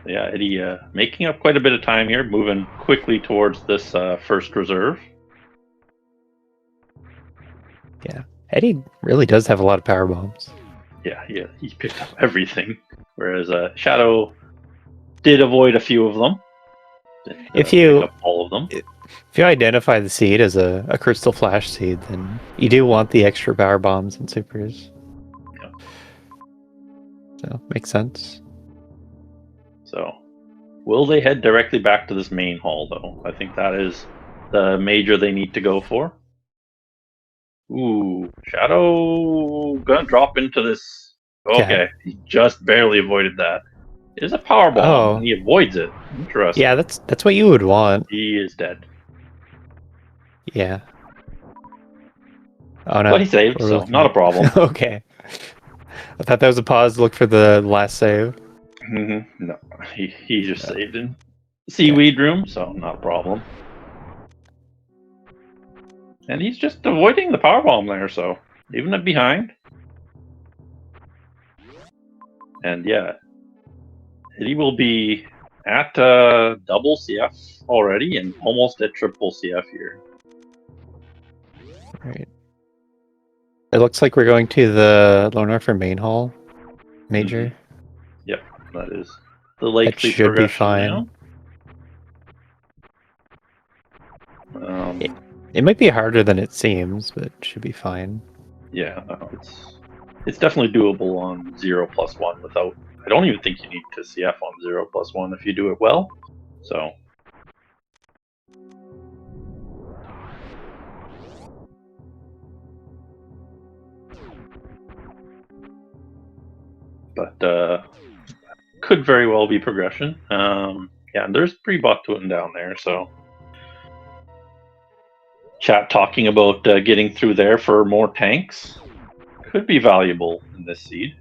Yeah, Eddie making up quite a bit of time here, moving quickly towards this first reserve. Yeah, Eddie really does have a lot of power bombs. Yeah, he picked up everything, whereas Shadow did avoid a few of them. If you pick up all of them, if you identify the seed as a crystal flash seed, then you do want the extra power bombs and supers. Yeah. So makes sense. So, will they head directly back to this main hall, though? I think that is the major they need to go for. Ooh, Shadow gonna drop into this. Okay, he just barely avoided that. It is a power bomb, and he avoids it. Interesting. Yeah, that's what you would want. He is dead. Yeah. Oh no. But he saved, so not a problem. Okay. I thought that was a pause to look for the last save. No, he just saved in seaweed room, so not a problem. And he's just avoiding the power bomb there, so leaving it behind. And yeah, he will be at double CF already and almost at triple CF here. Right. It looks like we're going to the Lone Orphan main hall. Major. Yep, that is the likely that should be fine. Now. It might be harder than it seems, but it should be fine. Yeah, it's definitely doable on 0+1 without. I don't even think you need to CF on 0+1 if you do it well. So. But could very well be progression. Yeah, and there's pre-bot to it down there, so. Chat talking about getting through there for more tanks could be valuable in this seed.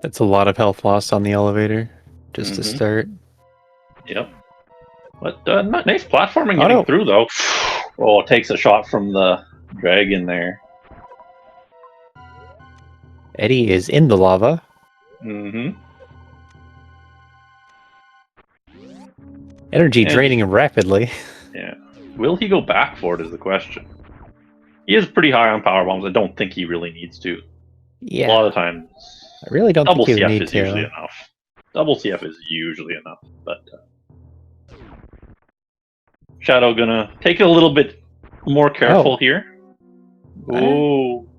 That's a lot of health loss on the elevator, just to start. Yep. But nice platforming getting through, though. Oh, it takes a shot from the dragon there. Eddie is in the lava. Energy draining him rapidly. Yeah. Will he go back for it is the question. He is pretty high on power bombs. I don't think he really needs to. Yeah. A lot of times, I really don't double think he would CF need is to. usually enough. Double CF is usually enough, but Shadow gonna take it a little bit more careful here. Ooh.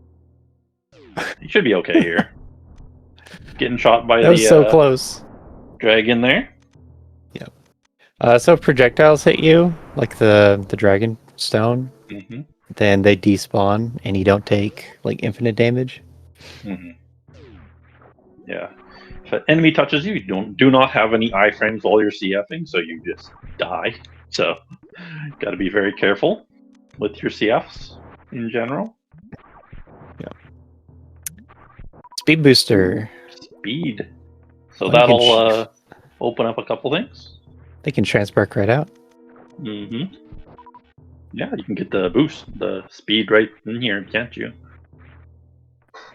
He should be okay here. Getting shot by that was so close. Dragon there. Yep. So if projectiles hit you, like the dragon stone, then they despawn and you don't take like infinite damage. Yeah. If an enemy touches you, you do not have any iframes while you're CFing, so you just die. So, got to be very careful with your CFs in general. Yeah. Speed booster. Speed. So that'll open up a couple things. They can transpark right out. Yeah, you can get the boost, the speed right in here, can't you?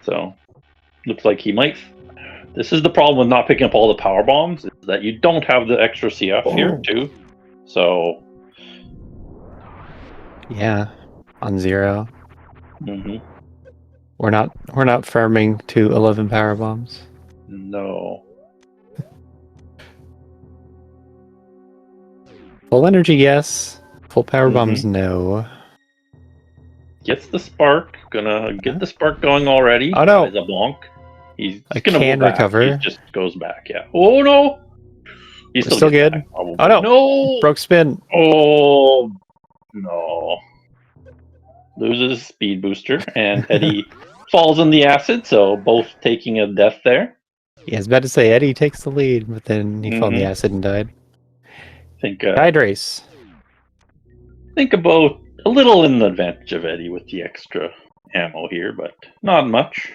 So, looks like he might. This is the problem with not picking up all the power bombs, is that you don't have the extra CF here too. So. Yeah, on 0. We're not farming to 11 power bombs. No. Full energy, yes. Full power bombs, no. Gets the spark. Gonna get the spark going already. Oh no! He's a bonk. He's gonna can recover. He just goes back. Yeah. Oh no! He's still good. Back, oh no! No! Broke spin. Oh no! Loses speed booster, and Eddie falls in the acid. So both taking a death there. Yeah, I was about to say Eddie takes the lead, but then he fell in the acid and died. Think Tide race. Think about a little in the advantage of Eddie with the extra ammo here, but not much.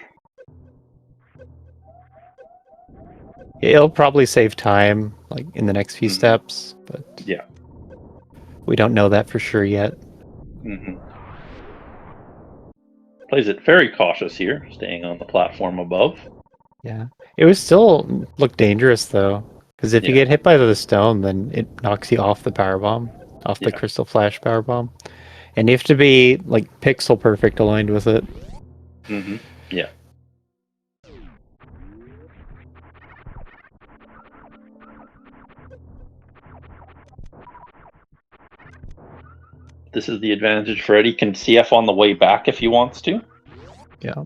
It'll probably save time, like in the next few steps, but yeah, we don't know that for sure yet. Plays it very cautious here, staying on the platform above. Yeah, it would still look dangerous though, because if you get hit by the stone, then it knocks you off the power bomb, off the crystal flash power bomb, and you have to be like pixel perfect aligned with it. Yeah. This is the advantage for Eddie. Can CF on the way back if he wants to. Yeah.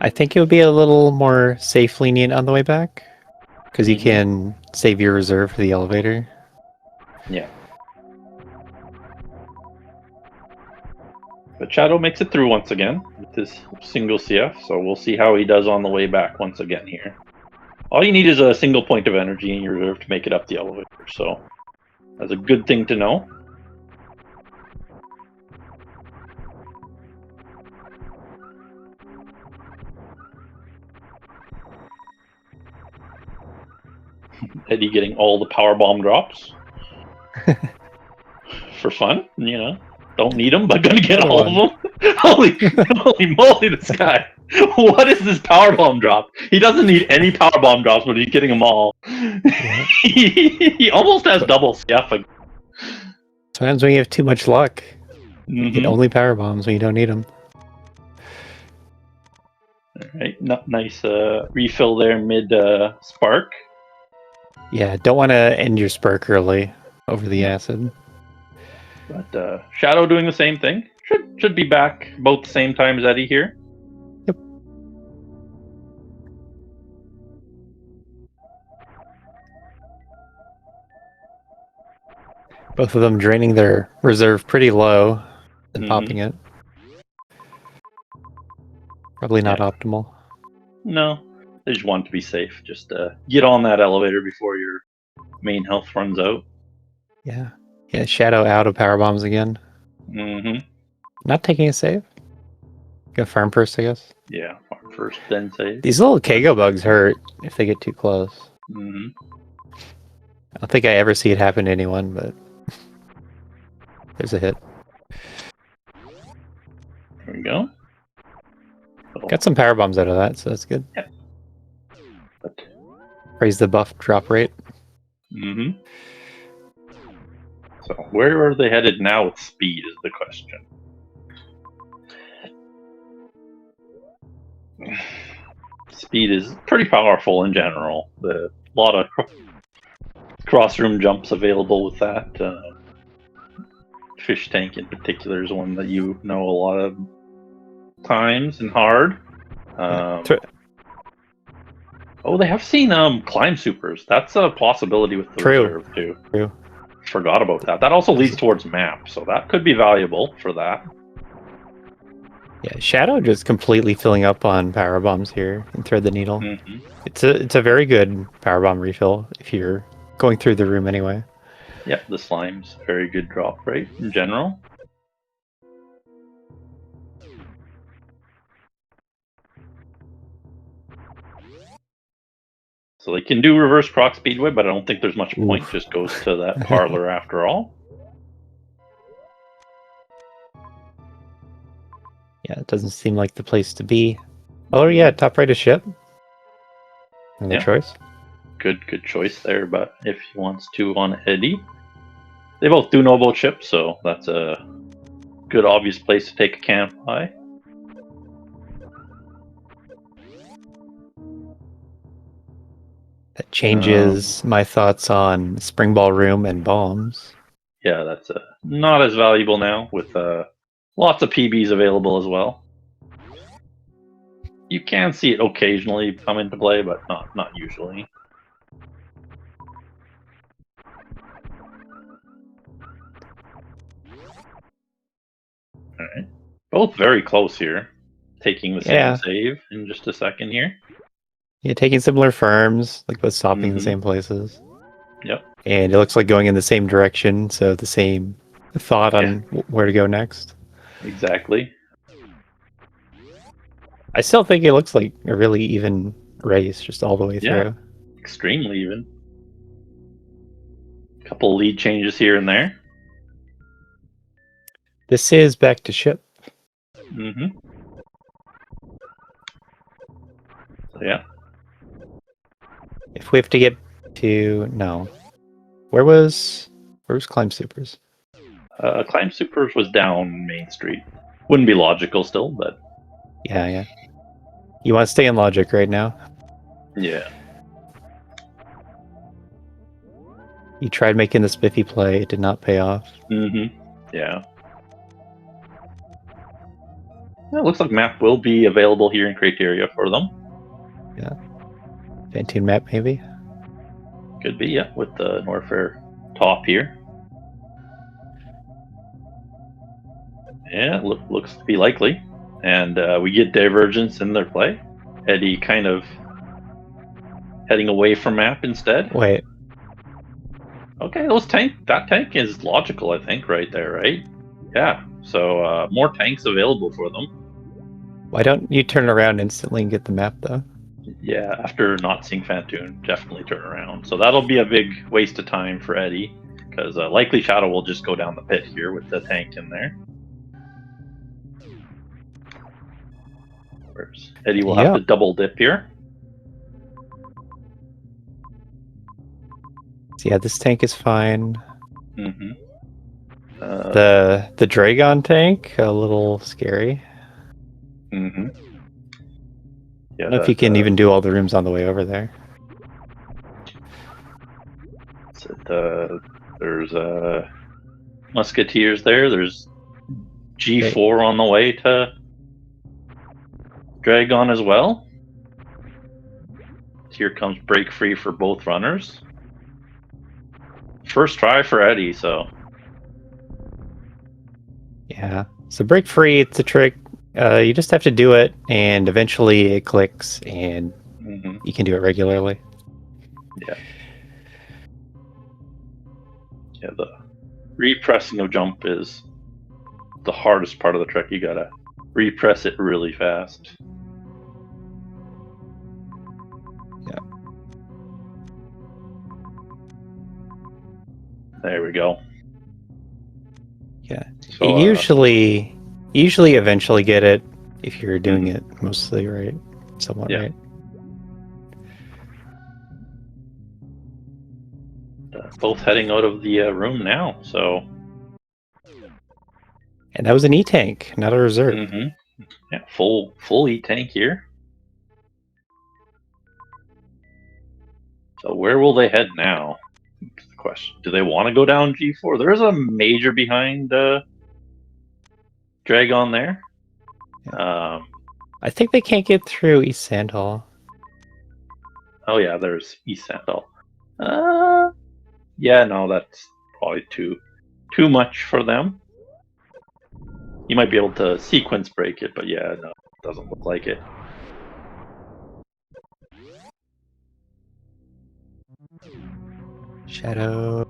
I think it would be a little more safe lenient on the way back, because you can save your reserve for the elevator. Yeah. But Shadow makes it through once again with his single CF, so we'll see how he does on the way back once again here. All you need is a single point of energy in your reserve to make it up the elevator, so that's a good thing to know. Eddie getting all the power bomb drops for fun, you know. Don't need them, but gonna get all of them. Holy moly, this guy! What is this power bomb drop? He doesn't need any power bomb drops, but he's getting them all. Yeah. he almost has double CF. Sometimes when you have too much luck, you get only power bombs when you don't need them. All right, nice refill there mid spark. Yeah, don't want to end your spark early over the acid. But Shadow doing the same thing. Should be back about the same time as Eddie here. Yep. Both of them draining their reserve pretty low and popping it. Probably not optimal. No, they just want to be safe. Just get on that elevator before your main health runs out. Yeah. Yeah, Shadow out of power bombs again. Not taking a save. Go farm first, I guess. Yeah, farm first, then save. These little Kago bugs hurt if they get too close. I don't think I ever see it happen to anyone, but there's a hit. There we go. Got some power bombs out of that, so that's good. Yep. But raise the buff drop rate. So where are they headed now with speed is the question. Speed is pretty powerful in general. A lot of cross-room jumps available with that. Fish tank in particular is one that you know a lot of times and hard. Oh, they have seen climb supers. That's a possibility with the reserve too. True. Forgot about that. That also leads towards map, so that could be valuable for that. Yeah, Shadow just completely filling up on power bombs here in Thread the Needle. It's a very good power bomb refill if you're going through the room anyway. Yep, the slime's very good drop rate in general. So they can do reverse proc speedway, but I don't think there's much point. Just goes to that parlor after all. Yeah, it doesn't seem like the place to be. Oh yeah, top right of ship. Another choice. Good choice there, but if he wants to on Eddie. They both do know about ships, so that's a good obvious place to take a camp by. That changes my thoughts on spring ball room and bombs. Yeah, that's not as valuable now with lots of PBs available as well. You can see it occasionally come into play, but not usually. Alright. Both very close here. Taking the same save in just a second here. Yeah, taking similar farms, like both stopping in the same places. Yep. And it looks like going in the same direction, so the same thought on where to go next. Exactly. I still think it looks like a really even race, just all the way through. Extremely even. Couple lead changes here and there. This is back to ship. So yeah. If we have to get to where was Climb Supers? Climb Supers was down Main Street. Wouldn't be logical still, but yeah. You want to stay in logic right now? Yeah. You tried making the spiffy play, it did not pay off. Yeah. It looks like map will be available here in Criteria for them. Yeah. Pantune map, maybe? Could be, yeah, with the Norfair top here. Yeah, looks to be likely. And we get Divergence in their play. Eddie kind of heading away from map instead. Wait. Okay, that tank is logical, I think, right there, right? Yeah, so more tanks available for them. Why don't you turn around instantly and get the map, though? Yeah, after not seeing Phantoon, definitely turn around. So that'll be a big waste of time for Eddie, because likely Shadow will just go down the pit here with the tank in there. Whereas Eddie will have to double dip here. So yeah, this tank is fine. The Dragon tank, a little scary. Yeah, I don't know if you can even do all the rooms on the way over there. There's musketeers there. There's G4 on the way to Dragon as well. Here comes break free for both runners. First try for Eddie, so. Yeah. So break free, it's a trick. You just have to do it, and eventually it clicks, and you can do it regularly. Yeah. Yeah, the repressing of jump is the hardest part of the trick. You gotta repress it really fast. Yeah. There we go. Yeah. So, you usually eventually get it if you're doing it mostly right, somewhat right. Both heading out of the room now, so. And that was an E-tank, not a reserve. Yeah, full E-tank here. So where will they head now? That's the question. Do they want to go down G4? There is a major behind Dragon there. Yeah. I think they can't get through East Sandhall. Oh yeah, there's East Sandhall. Yeah, no, that's probably too much for them. You might be able to sequence break it, but yeah, no, it doesn't look like it. Shadow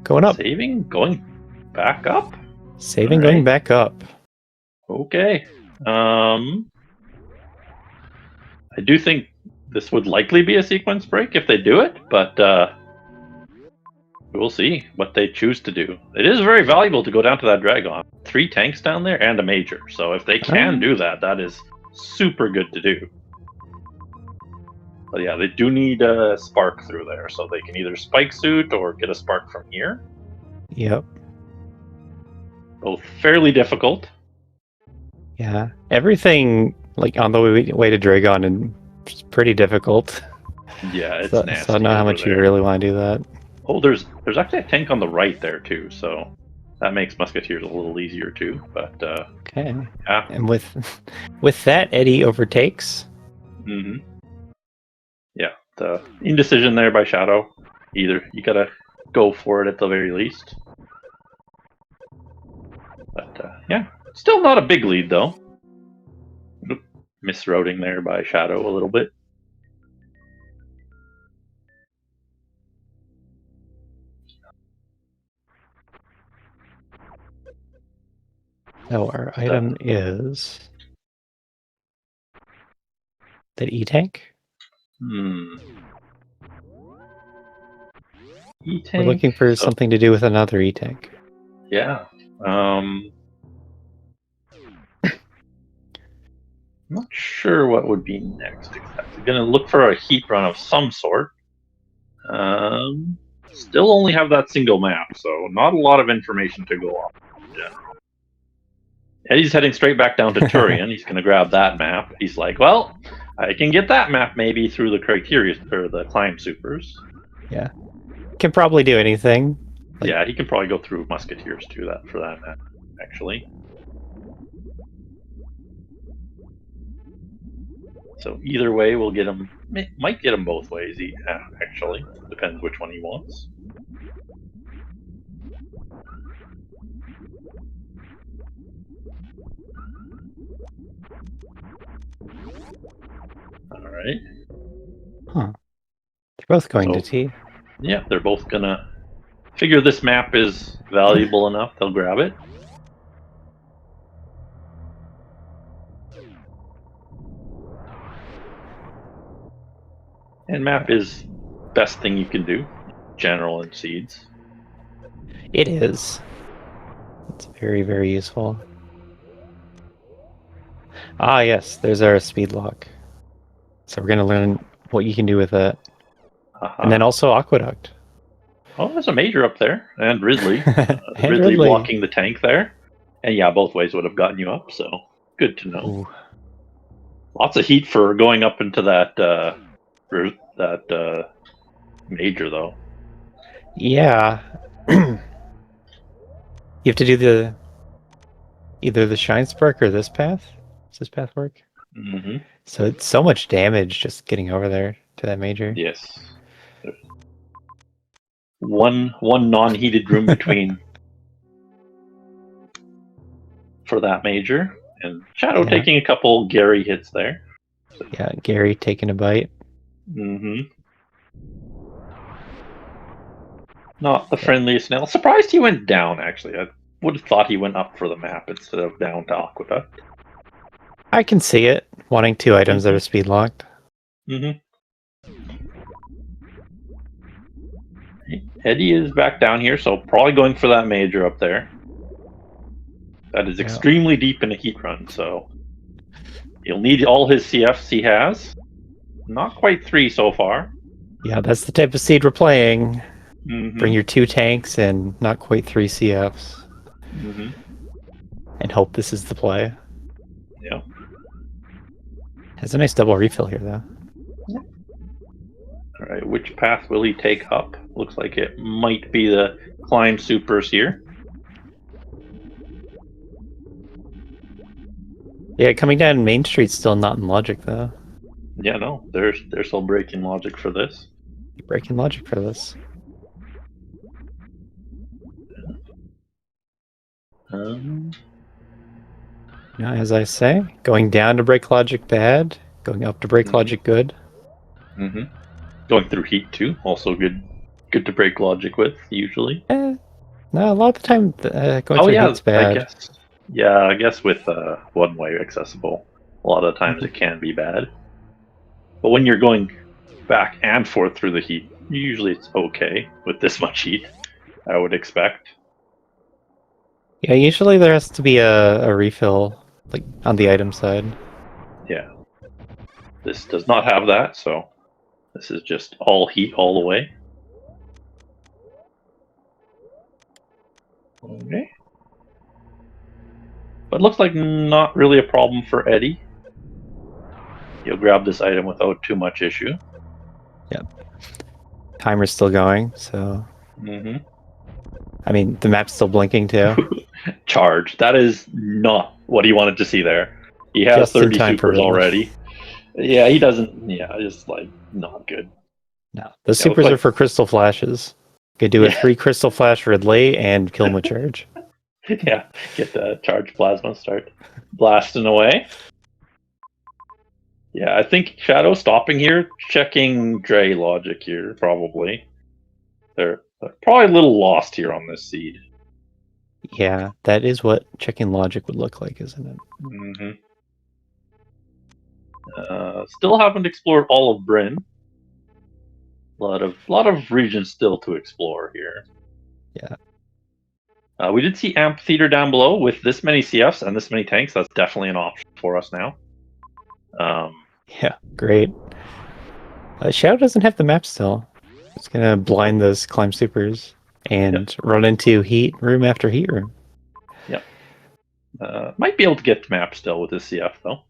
going up. Saving, going back up. Saving, going back up. Okay. I do think this would likely be a sequence break if they do it, but we'll see what they choose to do. It is very valuable to go down to that Dragon. 3 tanks down there and a major. So if they can do that, that is super good to do. But yeah, they do need a spark through there, so they can either spike suit or get a spark from here. Yep. Both fairly difficult. Yeah. Everything like on the way to Dragon and it's pretty difficult. Yeah, it's nasty. So I don't know how much you really want to do that. Oh, there's actually a tank on the right there too, so that makes musketeers a little easier too. But okay. Yeah. And with that, Eddie overtakes. Yeah, the indecision there by Shadow. Either you gotta go for it at the very least. But yeah, still not a big lead though. Misrouting there by Shadow a little bit. So our item is that E-tank. E-tank. We're looking for something to do with another E-tank. Yeah. I'm not sure what would be next exactly. Gonna look for a heat run of some sort. Still only have that single map, so not a lot of information to go off in general. Eddie's heading straight back down to Turian. He's gonna grab that map. He's like, well, I can get that map maybe through the criteria or the climb supers. Yeah. Can probably do anything. Yeah, he can probably go through musketeers too for that map, actually. So either way, we'll get him. Might get him both ways. Actually, depends which one he wants. All right. Huh. They're both going to T. Yeah, they're both gonna figure this map is valuable enough. They'll grab it. And map is best thing you can do, general and seeds. It is. It's very, very useful. Ah, yes, there's our speed lock. So we're going to learn what you can do with that. And then also Aqueduct. Oh, there's a major up there. And Ridley. And Ridley blocking the tank there. And yeah, both ways would have gotten you up, so good to know. Ooh. Lots of heat for going up into that major, though. Yeah. You have to do either the Shine Spark or this path. Does this path work? Mm-hmm. So it's so much damage just getting over there to that major. Yes. There's one non-heated room between for that major, and Shadow Yeah. taking a couple Gary hits there. Yeah, Gary taking a bite. Mm-hmm. Not the friendliest nail. Surprised he went down, actually. I would have thought he went up for the map instead of down to Aqueduct. I can see it. Wanting 2 items that are speed locked. Mm-hmm. Eddie is back down here, so probably going for that major up there. That is extremely deep in a heat run, so he'll need all his CFs he has. Not quite 3 so far. Yeah, that's the type of seed we're playing. Mm-hmm. Bring your 2 tanks and not quite 3 CFs. Mm-hmm. And hope this is the play. Yeah. Has a nice double refill here, though. All right, which path will he take up? Looks like it might be the climb supers here. Yeah, coming down Main Street's still not in logic, though. Yeah, no, they're still breaking logic for this. Breaking logic for this. As I say, going down to break logic bad, going up to break logic good. Mm-hmm. Going through heat too, also good to break logic with usually. No, a lot of the time going through heat's bad. I guess with one-way accessible, a lot of times it can be bad. But when you're going back and forth through the heat, usually it's okay with this much heat, I would expect. Yeah, usually there has to be a refill, like on the item side. Yeah. This does not have that, so this is just all heat all the way. Okay. But looks like not really a problem for Eddie. He'll grab this item without too much issue. Yep. Timer's still going, so... Mm-hmm. I mean, the map's still blinking too. Charge. That is not what he wanted to see there. He has Just 30 supers already. Yeah, he doesn't... Yeah, just like, not good. No, the supers are for crystal flashes. You could do a 3 crystal flash Ridley and kill him with charge. Yeah, get the charge plasma, start blasting away. Yeah, I think Shadow stopping here, checking Dre logic here, probably. They're probably a little lost here on this seed. Yeah, that is what checking logic would look like, isn't it? Mm-hmm. Still haven't explored all of Bryn. A lot of regions still to explore here. Yeah. We did see Amphitheater down below with this many CFs and this many tanks. That's definitely an option for us now. Yeah, great. Shadow doesn't have the map still. It's gonna blind those climb supers and run into heat room after heat room. Yep. Might be able to get the map still with this CF though.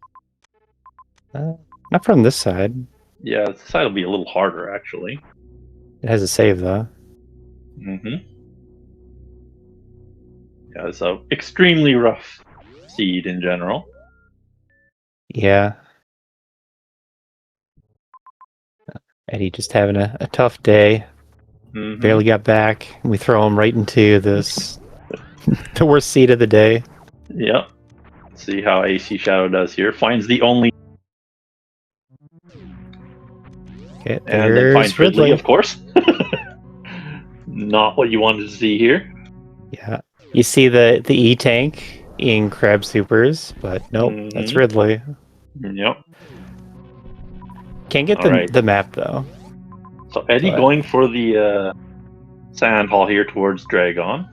Not from this side. Yeah, this side will be a little harder actually. It has a save though. Mm-hmm. Yeah, it's a extremely rough seed in general. Yeah. Eddie just having a tough day. Mm-hmm. Barely got back. And we throw him right into this the worst seed of the day. Yep. Let's see how AC Shadow does here. Finds the only Okay, and then finds Ridley, of course. Not what you wanted to see here. Yeah. You see the E tank in Crab Supers, but nope, that's Ridley. Yep. Can't get the map though. So Eddie going for the sand hall here towards Dragon.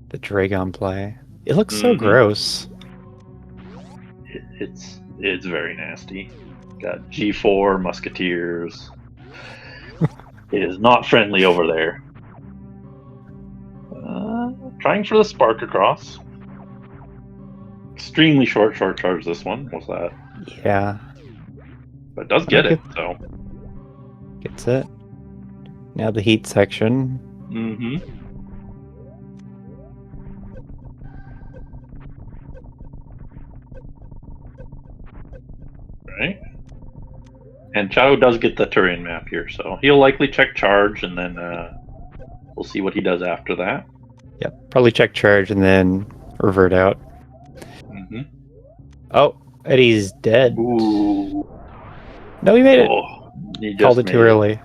The Dragon play. It looks so gross. It's very nasty. Got G4 Musketeers. It is not friendly over there. Trying for the spark across. Extremely short charge this one. What's that? Yeah. But it does get it, so. Gets it. Now the heat section. Mm-hmm. Right. And Shadow does get the terrain map here, so he'll likely check charge, and then we'll see what he does after that. Yep. Probably check charge and then revert out. Mm-hmm. Oh, Eddie's dead. Ooh. No, he made it. He just Called it too made early.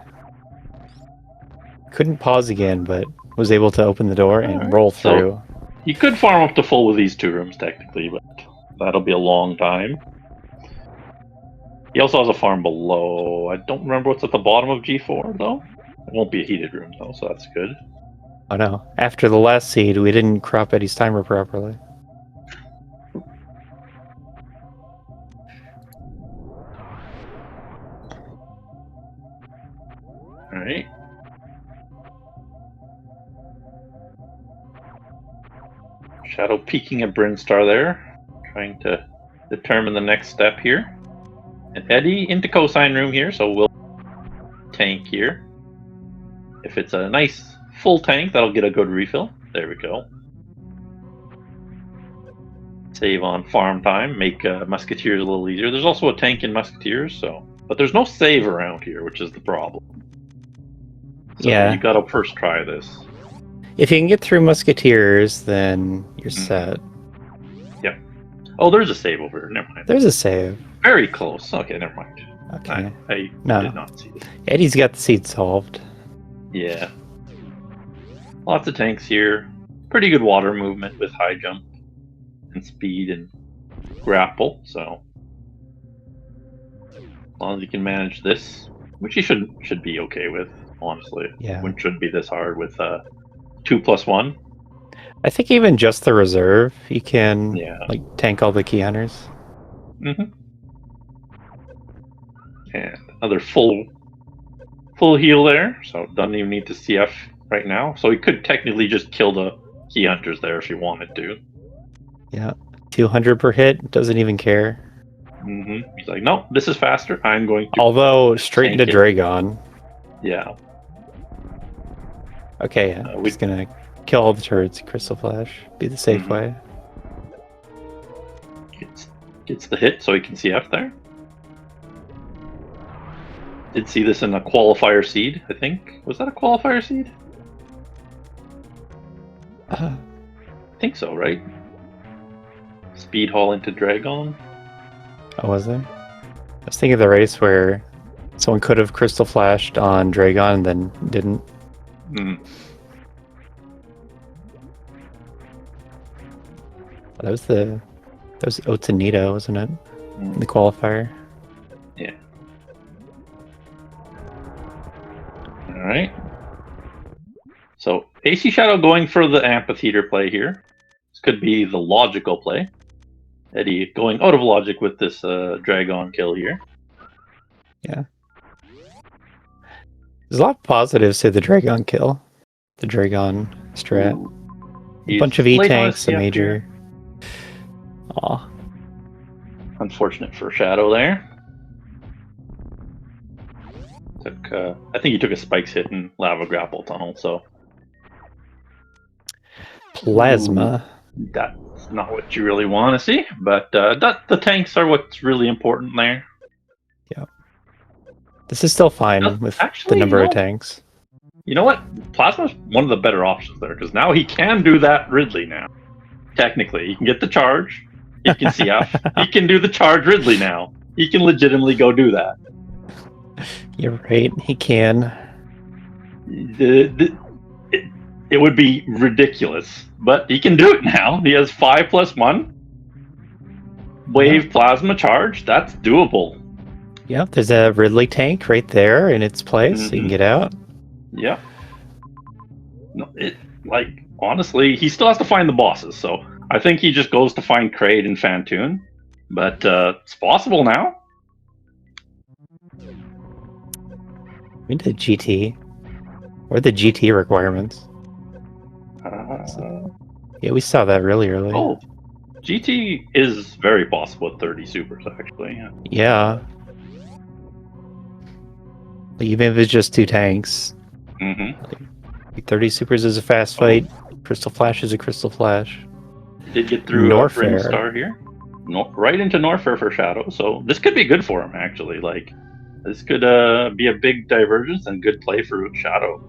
Couldn't pause again, but was able to open the door and Alright, roll so- through. He could farm up to full with these 2 rooms, technically, but that'll be a long time. He also has a farm below. I don't remember what's at the bottom of G4, though. It won't be a heated room, though, so that's good. Oh no. After the last seed, we didn't crop Eddie's timer properly. Alright. Shadow peeking at Brinstar there, trying to determine the next step here. And Eddie into cosine room here, so we'll tank here. If it's a nice full tank, that'll get a good refill. There we go. Save on farm time, make Musketeers a little easier. There's also a tank in Musketeers, but there's no save around here, which is the problem. So Yeah. you gotta first try this. If you can get through Musketeers, then you're set. Yep. Oh, there's a save over here. Never mind. There's a save. Very close. Okay, never mind. Okay. I No. did not see it. Eddie's got the seed solved. Yeah. Lots of tanks here. Pretty good water movement with high jump and speed and grapple, so as long as you can manage this, which you should be okay with, honestly. Yeah. It shouldn't be this hard with 2+1. I think even just the reserve, you can Yeah. like tank all the key hunters. Mm-hmm. And another full heal there, so doesn't even need to CF right now. So he could technically just kill the key hunters there if he wanted to. Yeah. 200 per hit, doesn't even care. Mm-hmm. He's like, no, this is faster. I'm going to. Although straight into tank it. Dragon. Yeah. Okay, yeah. We're just gonna kill all the turrets, Crystal Flash. Be the safe Mhm. way. Gets the hit, so he can CF there. Did see this in a qualifier seed, I think. Was that a qualifier seed? I think so, right? Speed haul into Dragon. Oh, was there? I was thinking of the race where someone could have Crystal Flashed on Dragon and then didn't. Mm. That was Otanito, wasn't it? The qualifier. Yeah. Alright. So, AC Shadow going for the amphitheater play here. This could be the logical play. Eddie going out of logic with this Dragon kill here. Yeah. There's a lot of positives to the Dragon kill. The Dragon strat. A bunch of E-tanks, a major. Aw. Unfortunate for Shadow there. I think he took a spikes hit in lava grapple tunnel, so Plasma. that's not what you really want to see. But the tanks are what's really important there. Yeah. This is still fine with actually, the number of tanks. You know what? Plasma's one of the better options there, because now he can do that Ridley now. Technically, he can get the charge. He can CF. He can do the charge Ridley now. He can legitimately go do that. You're right, he can. It would be ridiculous, but he can do it now. He has 5+1 wave plasma charge. That's doable. Yep, there's a Ridley tank right there in its place, so you can get out. Yeah. No, honestly, he still has to find the bosses, so I think he just goes to find Kraid and Fantoon. But it's possible now. We need a GT. What are the GT requirements? Yeah, we saw that really early. Oh, GT is very possible at 30 supers, actually. Yeah. Even if it's just 2 tanks, Mm-hmm. 30 supers is a fast fight. Crystal Flash is a Crystal Flash. Did get through Norfair. Brinstar here. Right into Norfair for Shadow, so this could be good for him, actually. Like, this could be a big divergence and good play for Shadow.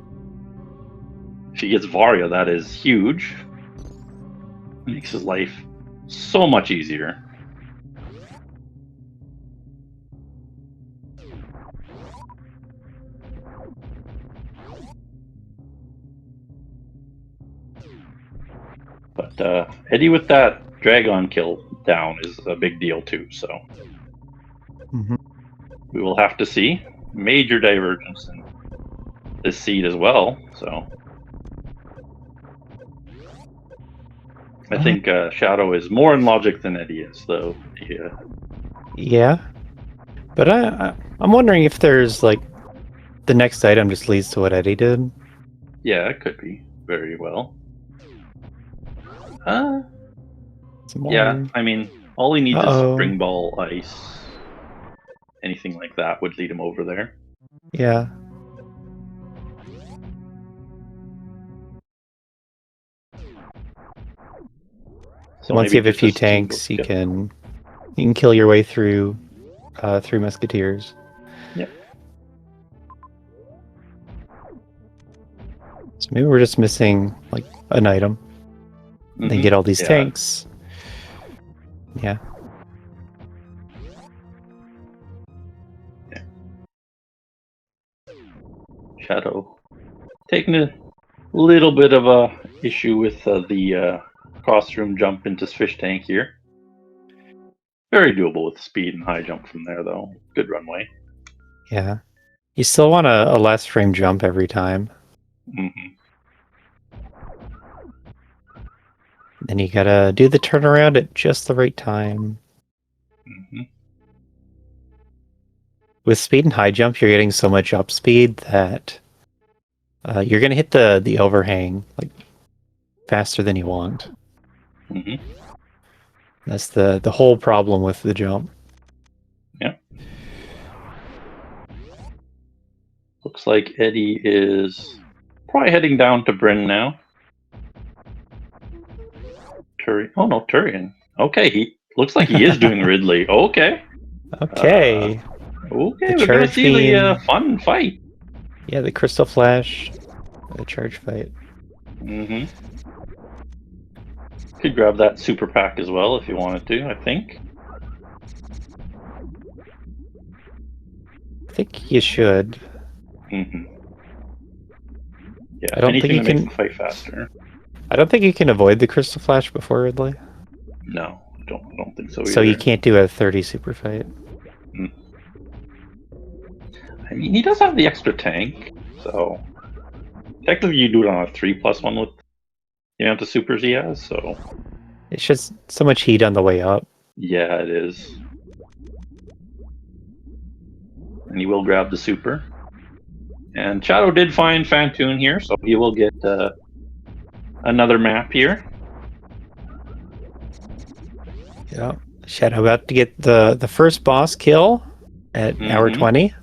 If he gets Varia, that is huge. Makes his life so much easier. But Eddie with that Dragon kill down is a big deal too, so we will have to see. Major divergence in this seed as well, so I think Shadow is more in logic than Eddie is, though. Yeah, but I'm wondering if there's like the next item just leads to what Eddie did. Yeah, it could be very well. Yeah, I mean, all he needs is Spring Ball, Ice. Anything like that would lead him over there. Yeah. So once you have a few tanks, you can kill your way through 3 Musketeers. Yep. So maybe we're just missing like an item. Then get all these tanks. Yeah. Shadow taking a little bit of a issue with the crossroom jump into fish tank here. Very doable with speed and high jump from there, though. Good runway. Yeah. You still want a last frame jump every time. Then you gotta do the turnaround at just the right time. With speed and high jump, you're getting so much up speed that you're gonna hit the overhang like faster than you want. That's the whole problem with the jump. Yeah. Looks like Eddie is probably heading down to Bryn now. Oh no, Turian. Okay, he looks like he is doing Ridley. Okay. Okay. We're gonna see the fun fight. Yeah, the Crystal Flash, the charge fight. Could grab that super pack as well if you wanted to, I think. I think you should. Yeah, I don't think you can make the fight faster. I don't think you can avoid the Crystal Flash before Ridley. No, I don't think so either. So you can't do a 30 super fight. I mean, he does have the extra tank, so technically you do it on a 3+1 with the amount of supers he has, so it's just so much heat on the way up. Yeah, it is. And he will grab the super. And Shadow did find Fantoon here, so he will get another map here. Yeah, Shadow about to get the first boss kill at hour 20.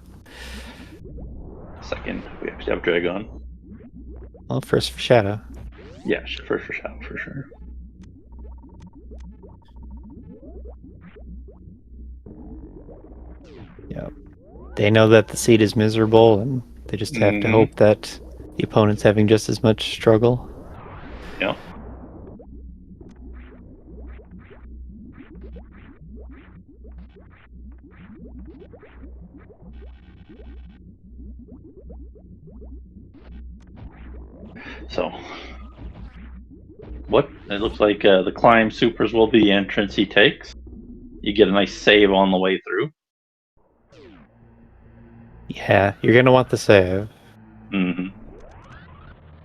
Second, we actually have Dragon. Well, first for Shadow. Yeah, first for Shadow, for sure. Yeah. They know that the seed is miserable, and they just have to hope that the opponent's having just as much struggle. Yeah. So, what? It looks like the climb supers will be the entrance he takes. You get a nice save on the way through. Yeah, you're going to want the save.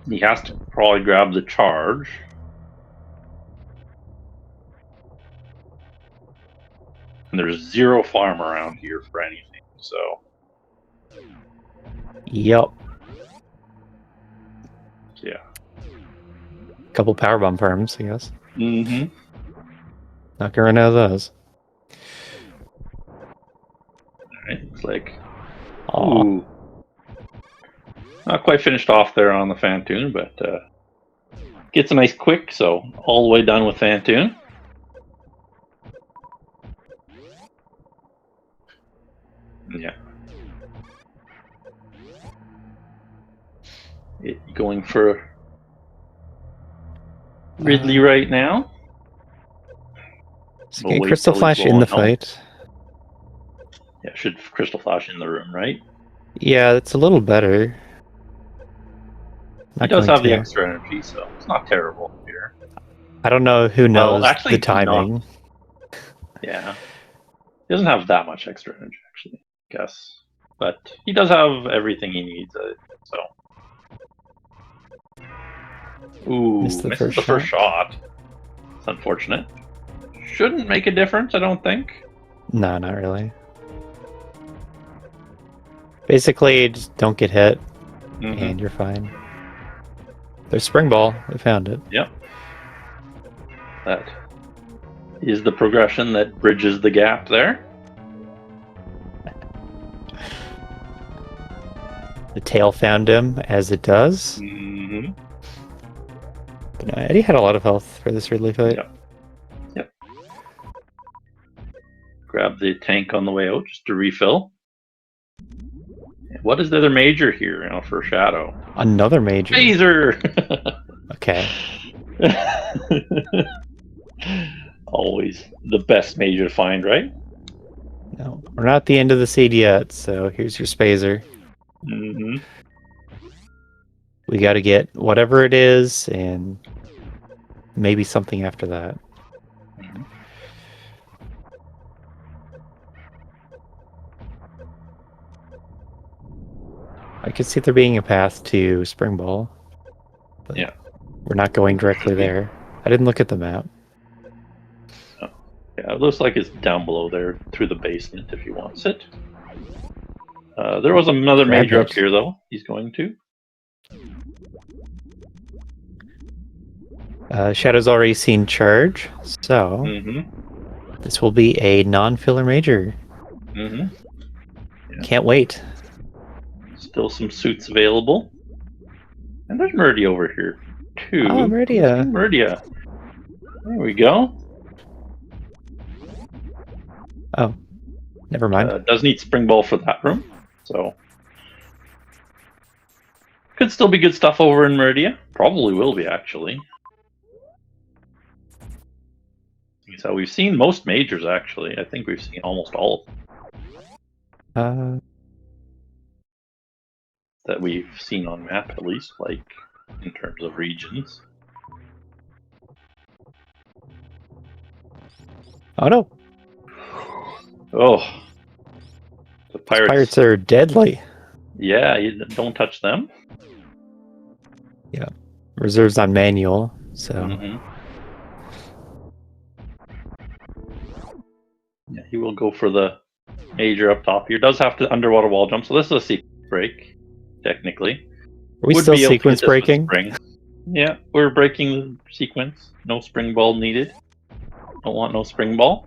He has to probably grab the charge. And there's 0 farm around here for anything, so... Yep. Yeah. Couple powerbomb farms, I guess. Not gonna run out of those. Alright, it's like... Aww. Ooh. Not quite finished off there on the Fantoon, but gets a nice quick, so all the way done with Fantoon. Yeah. Going for Ridley right now. So get Crystal Flash in the fight. Yeah, should Crystal Flash in the room, right? Yeah, that's a little better. He does have the extra energy, so it's not terrible here. I don't know who knows the timing. Yeah. He doesn't have that much extra energy, actually, I guess. But he does have everything he needs, so. Ooh, misses the first shot. It's unfortunate. Shouldn't make a difference, I don't think. No, not really. Basically, just don't get hit, and you're fine. There's Spring Ball. We found it. Yep. That is the progression that bridges the gap there. The tail found him, as it does. But no, Eddie had a lot of health for this Ridley fight. Yep. Grab the tank on the way out just to refill. What is the other major here now for Shadow? Another major. Phaser! Okay. Always the best major to find, right? No, we're not at the end of the seed yet, so here's your Spazer. We got to get whatever it is, and maybe something after that. I could see there being a path to Spring Ball. Yeah. We're not going directly there. I didn't look at the map. Oh. Yeah, it looks like it's down below there through the basement if he wants it. There was another major up here, though. He's going to. Shadow's already seen Charge, so this will be a non-filler major. Yeah. Can't wait. Still some suits available. And there's Murdy over here, too. Oh, Murdia. Murdia. There we go. Oh, never mind. Does need Spring Ball for that room, so. Could still be good stuff over in Meridia. Probably will be, actually. So we've seen most majors, actually. I think we've seen almost all of them. That we've seen on map, at least, like, in terms of regions. Oh, no. Oh. The pirates are deadly. Yeah, you don't touch them. Yeah. Reserves on manual, so. Yeah, he will go for the major up top here. Does have to underwater wall jump, so this is a sequence break, technically. Are we still sequence breaking? Yeah, we're breaking the sequence. No Spring Ball needed. Don't want no Spring Ball.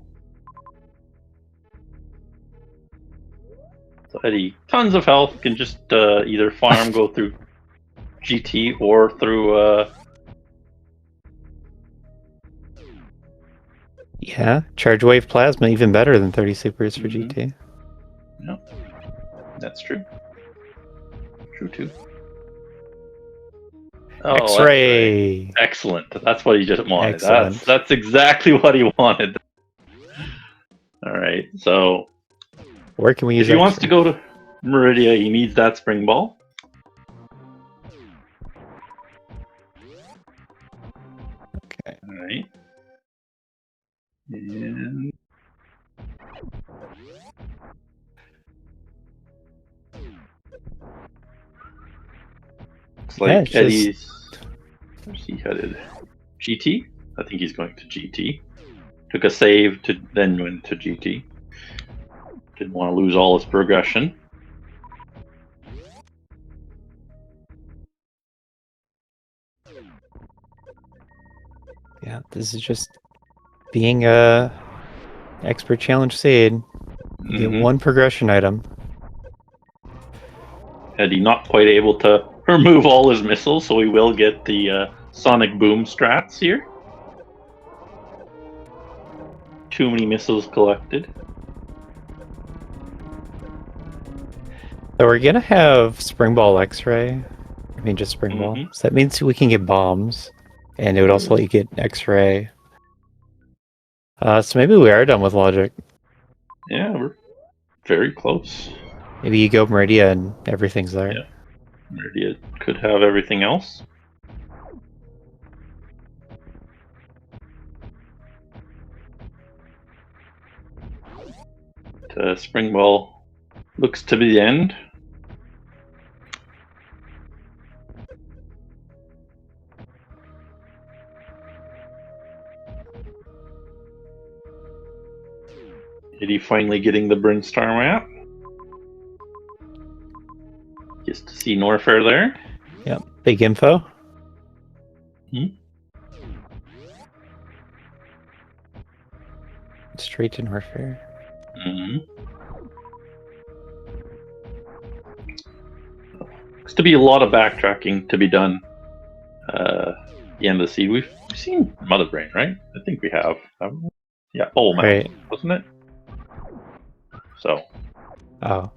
So Eddie, tons of health, can just either farm, go through GT or through... Yeah, Charge Wave Plasma, even better than 30 supers for GT. No, that's true. True too. Oh, X-ray! Excellent. That's what he just wanted. That's exactly what he wanted. Alright, so... Where can we use if he wants to go to Meridia, he needs that Spring Ball. Okay. Alright. And... looks like Eddie's... Where's he headed? GT? I think he's going to GT. Took a save to then went to GT. Didn't want to lose all his progression. Yeah, this is just being a expert challenge seed. You get one progression item. Eddie not quite able to remove all his missiles, so we will get the sonic boom strats here. Too many missiles collected. So we're gonna have Spring Ball X-ray. I mean, just Spring Ball. Mhm. So that means we can get bombs, and it would also let you get X-ray. So maybe we are done with logic. Yeah, we're very close. Maybe you go Meridia and everything's there. Yeah. Meridia could have everything else. Spring Ball looks to be the end. Is he finally getting the Brinstar map? Just to see Norfair there. Yep. Big info. Straight to Norfair. Looks to be a lot of backtracking to be done. The end of the seed. We've seen Mother Brain, right? I think we have. Yeah, Bowl Map, Right. wasn't it? So Oh.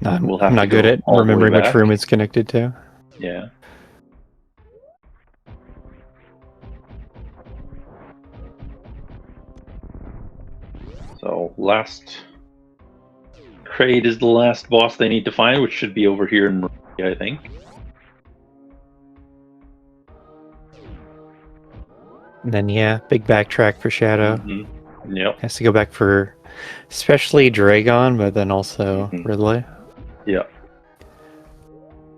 No, we'll have I'm to not good go at all the way remembering which back. room it's connected to. Yeah. So last crate is the last boss they need to find, which should be over here in Maria, I think. And then, yeah, big backtrack for Shadow. Yep. Has to go back for especially Dragon, but then also Ridley. Yeah.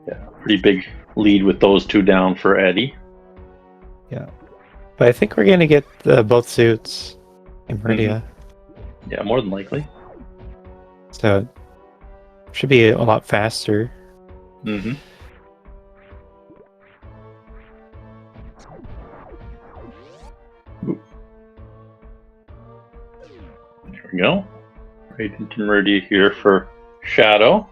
Yeah. Pretty big lead with those two down for Eddie. Yeah. But I think we're going to get both suits in Meridia. Yeah, more than likely. So it should be a lot faster. There we go. Right into Meridia here for Shadow.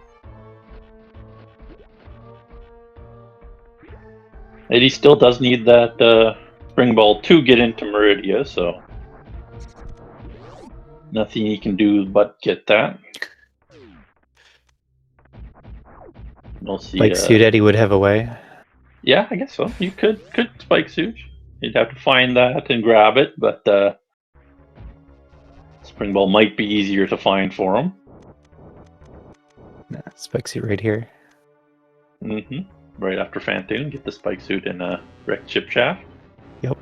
Eddie still does need that Spring Ball to get into Meridia, so nothing he can do but get that. We'll see. Like Suit Eddie would have a way. Yeah, I guess so. You could spike suit. You'd have to find that and grab it, but Spring Ball might be easier to find for him. Nah, spike suit right here. Right after Phantoon, get the spike suit and wrecked chip shaft. Yep.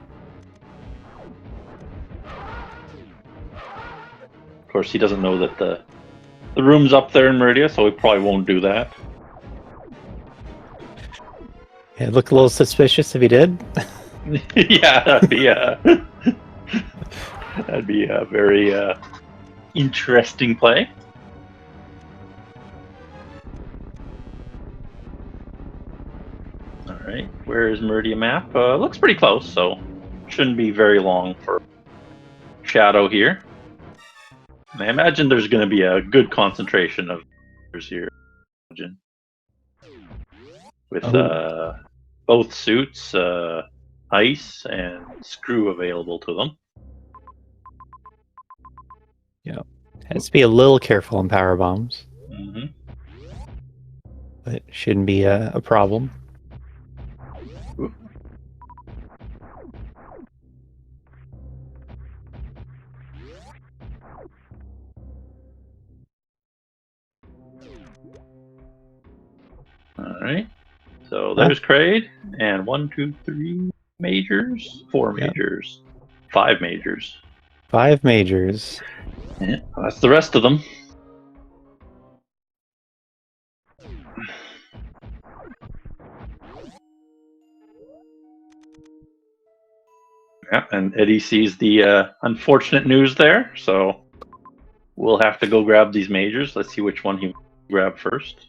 Of course, he doesn't know that the room's up there in Meridia, so he probably won't do that. Yeah, it looked a little suspicious if he did. Yeah, that'd be a very interesting play. All right, where is Meridia map? Looks pretty close, so shouldn't be very long for Shadow here. And I imagine there's going to be a good concentration of here, with both suits, ice, and screw available to them. Yeah, has to be a little careful on power bombs, but shouldn't be a problem. All right, so there's Kraid, and 1, 2, 3 majors, 4 majors, 5 majors. 5 majors. Yeah, that's the rest of them. Yeah, and Eddie sees the unfortunate news there, so we'll have to go grab these majors. Let's see which one he grab first.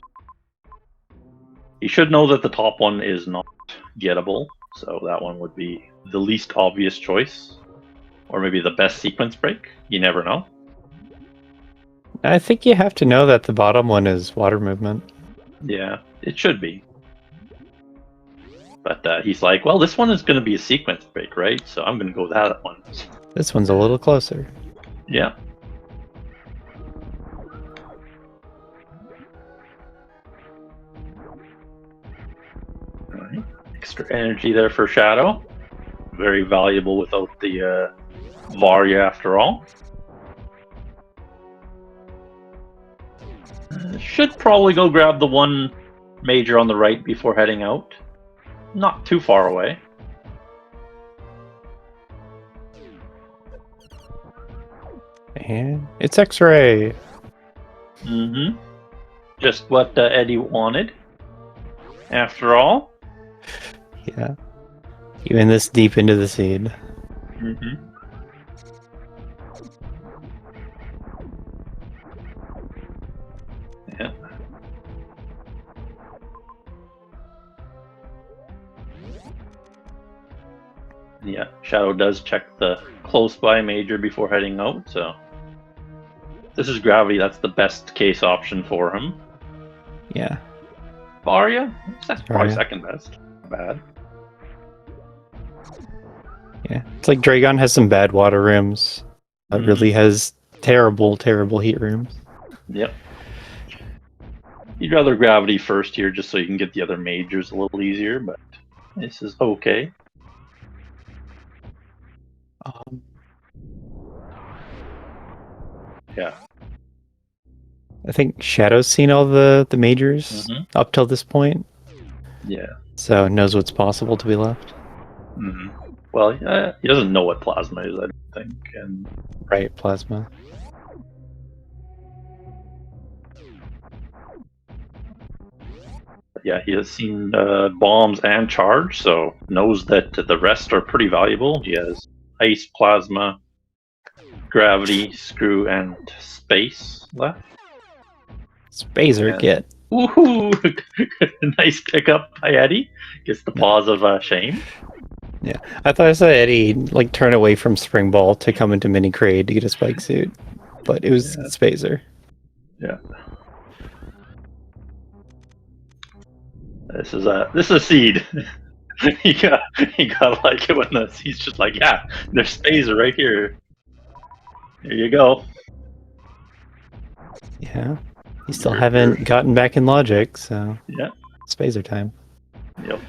He should know that the top one is not gettable, so that one would be the least obvious choice. Or maybe the best sequence break. You never know. I think you have to know that the bottom one is water movement. Yeah, it should be. But he's like, well, this one is going to be a sequence break, right? So I'm going to go with that one. This one's a little closer. Yeah. All right. Extra energy there for Shadow. Very valuable without the Varya after all. Should probably go grab the one major on the right before heading out. Not too far away. And it's X-ray. Mm-hmm. Just what Eddie wanted. After all. Yeah. Even this deep into the seed. Mm-hmm. Yeah. Yeah, Shadow does check the close by major before heading out, so this is gravity, that's the best case option for him. Yeah. Varya? That's probably Varya. second best. Not bad. Yeah. It's like Dragon has some bad water rooms. It really has terrible, terrible heat rooms. Yep. You'd rather gravity first here just so you can get the other majors a little easier, but this is okay. Yeah. I think Shadow's seen all the majors up till this point. Yeah. So knows what's possible to be left. Well, he doesn't know what plasma is, I don't think. And right, plasma. Yeah, he has seen bombs and charge, so knows that the rest are pretty valuable. He has ice, plasma, gravity, screw, and space left. Spacer kit. Woohoo! Nice pickup by Eddie. Gets the pause of shame. Yeah, I thought I saw Eddie like turn away from Spring Ball to come into Mini Crade to get a spike suit, but it was Spacer. Yeah. This is a seed. you gotta like it when the seed's just like, yeah, there's Spacer right here. There you go. Yeah. You still haven't gotten back in logic, so yeah. Spacer time. Yep.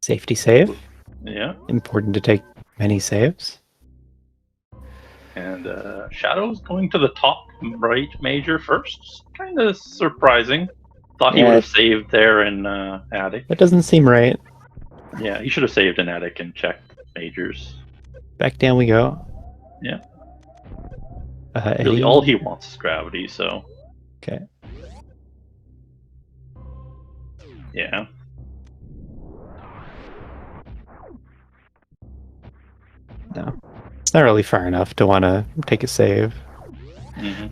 Safety save. Yeah. Important to take many saves. And Shadow's going to the top right major first. Kind of surprising. Thought he would have saved there in Attic. That doesn't seem right. Yeah, he should have saved in Attic and checked majors. Back down we go. Yeah. Eddie? Really, all he wants is gravity, so. Okay. Yeah. No. It's not really far enough to want to take a save.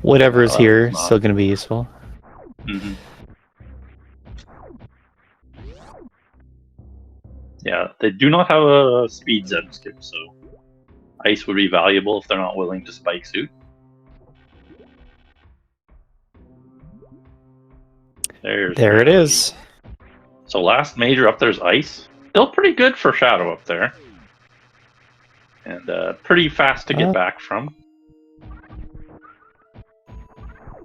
Whatever's here is still going to be useful. Yeah, they do not have a speed zeb skip, so ice would be valuable if they're not willing to spike suit. There it is. So last major up there's ice. Still pretty good for Shadow up there. And pretty fast to get back from.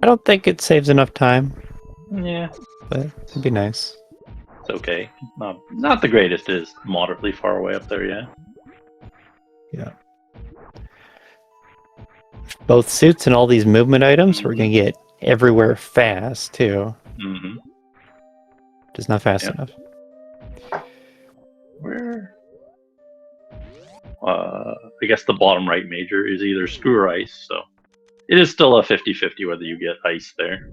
I don't think it saves enough time. Yeah. But it'd be nice. It's okay. Not the greatest. It is moderately far away up there, yeah. Yeah. Both suits and all these movement items, we're going to get everywhere fast, too. Just not fast enough. Where? I guess the bottom right major is either screw or ice, so it is still a 50-50 whether you get ice there.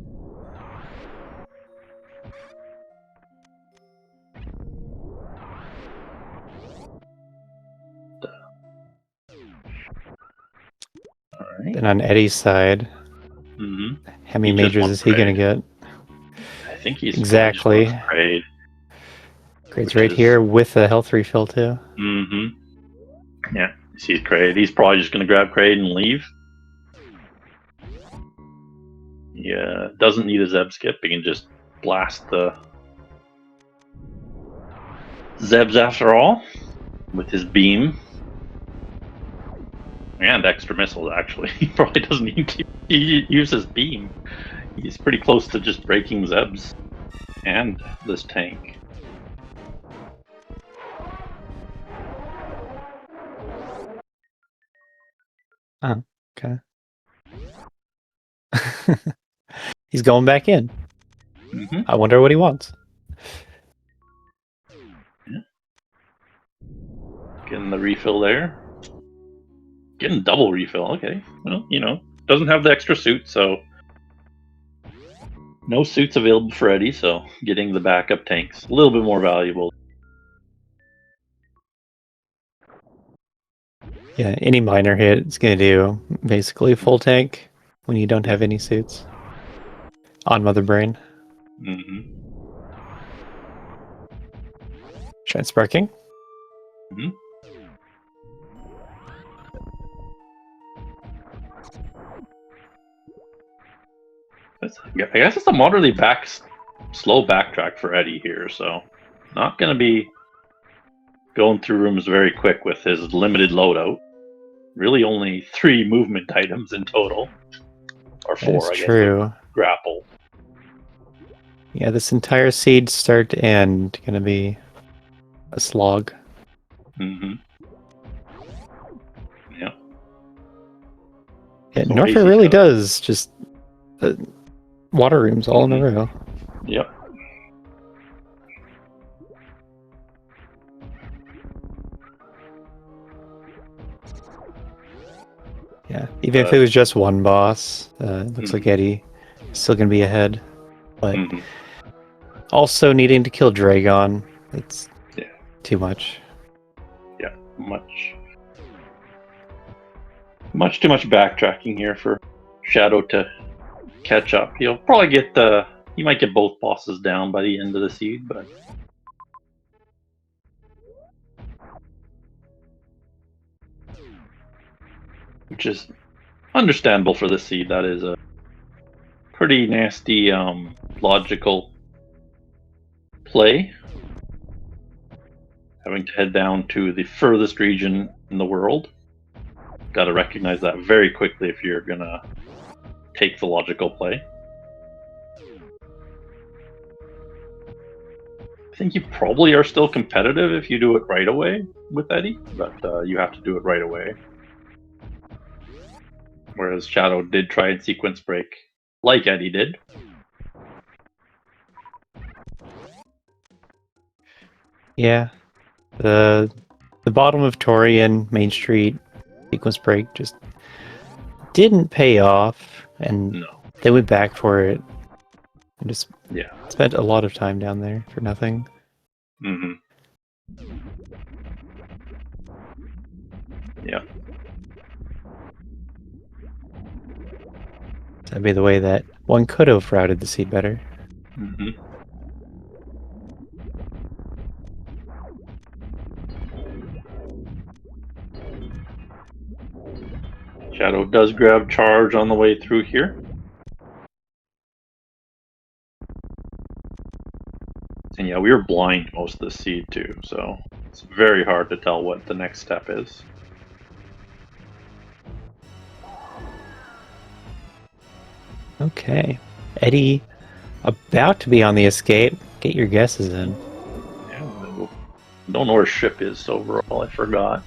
Alright. Then on Eddie's side, how many majors is he going to get? I think he's exactly. Grade. Grade's right here with a health refill too. Yeah, you see Kraid. He's probably just going to grab Kraid and leave. Yeah, doesn't need a Zeb skip. He can just blast the Zebs after all with his beam. And extra missiles, actually. He probably doesn't need to use his beam. He's pretty close to just breaking Zebs and this tank. Oh, okay. He's going back in. I wonder what he wants. Yeah. Getting the refill there. Getting double refill, okay. Well, doesn't have the extra suit, so no suits available for Eddie, so getting the backup tanks a little bit more valuable. Yeah, any minor hit is going to do basically full tank when you don't have any suits on Mother Brain. Shine Sparking. I guess it's a moderately slow backtrack for Eddie here, so not going to be going through rooms very quick with his limited loadout. Really only 3 movement items in total. Or 4, I guess. True. Grapple. Yeah, this entire seed start to end going to be a slog. Yeah. Yeah, Norfair really does just water rooms all in a row. Yep. Yeah, even if it was just one boss, it looks like Eddie is still going to be ahead. But also needing to kill Dragon, it's too much. Yeah, much too much backtracking here for Shadow to catch up. He'll probably he might get both bosses down by the end of the seed, but which is understandable for this seed. That is a pretty nasty logical play. Having to head down to the furthest region in the world. Got to recognize that very quickly if you're gonna take the logical play. I think you probably are still competitive if you do it right away with Eddie, but you have to do it right away. Whereas Shadow did try and sequence break like Eddie did. Yeah. The bottom of Torian, Main Street, sequence break just didn't pay off, and they went back for it and just spent a lot of time down there for nothing. Yeah. That'd be the way that one could have routed the seed better. Shadow does grab charge on the way through here. And yeah, we were blind most of the seed too, so it's very hard to tell what the next step is. Okay. Eddie, about to be on the escape. Get your guesses in. Yeah, don't know where ship is overall, I forgot.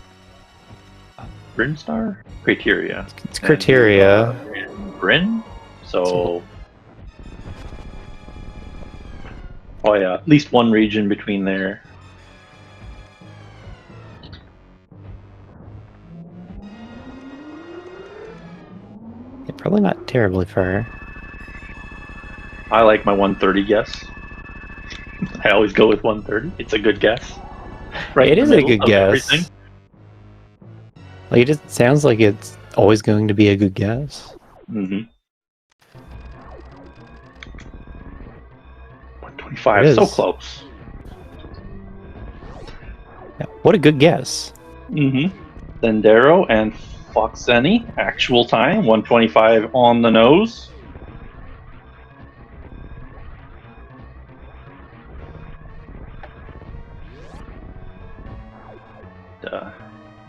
Brinstar? Criteria. It's Criteria. Bryn? So... Oh yeah, at least one region between there. Yeah, probably not terribly far. I like my 130 guess. I always go with 130. It's a good guess. Right, it is a good guess. Everything. Like, it just sounds like it's always going to be a good guess. 125, so close. Yeah, what a good guess. Sendero and Foxeni, actual time, 125 on the nose.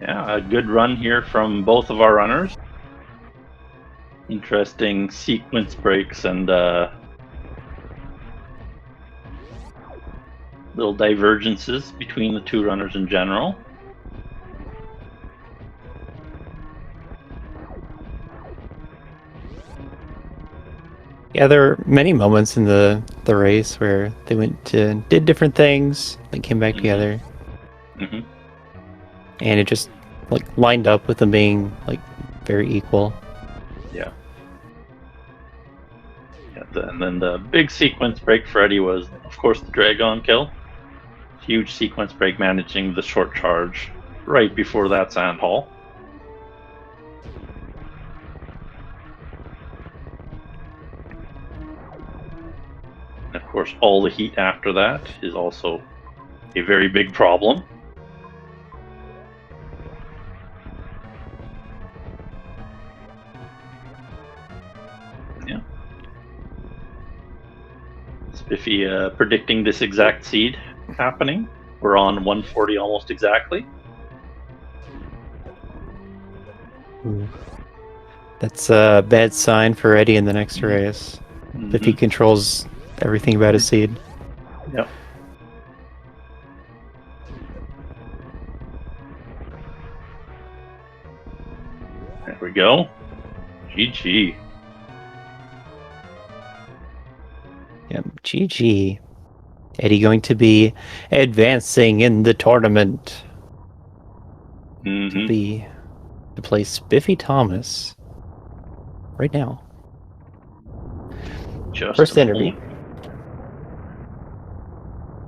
Yeah, a good run here from both of our runners. Interesting sequence breaks and little divergences between the two runners in general. Yeah, there were many moments in the race where they did different things, then came back together, and it just like lined up with them being like very equal. Yeah. And then the big sequence break for Eddie was, of course, the Dragon kill. Huge sequence break, managing the short charge right before that sand haul. And of course, all the heat after that is also a very big problem. Yeah. Spiffy predicting this exact seed happening. We're on 140 almost exactly. Ooh. That's a bad sign for Eddie in the next race. If he controls everything about his seed. Yep. There we go. GG. Yep, GG. Eddie going to be advancing in the tournament to play Spiffy Thomas right now. Just First interview.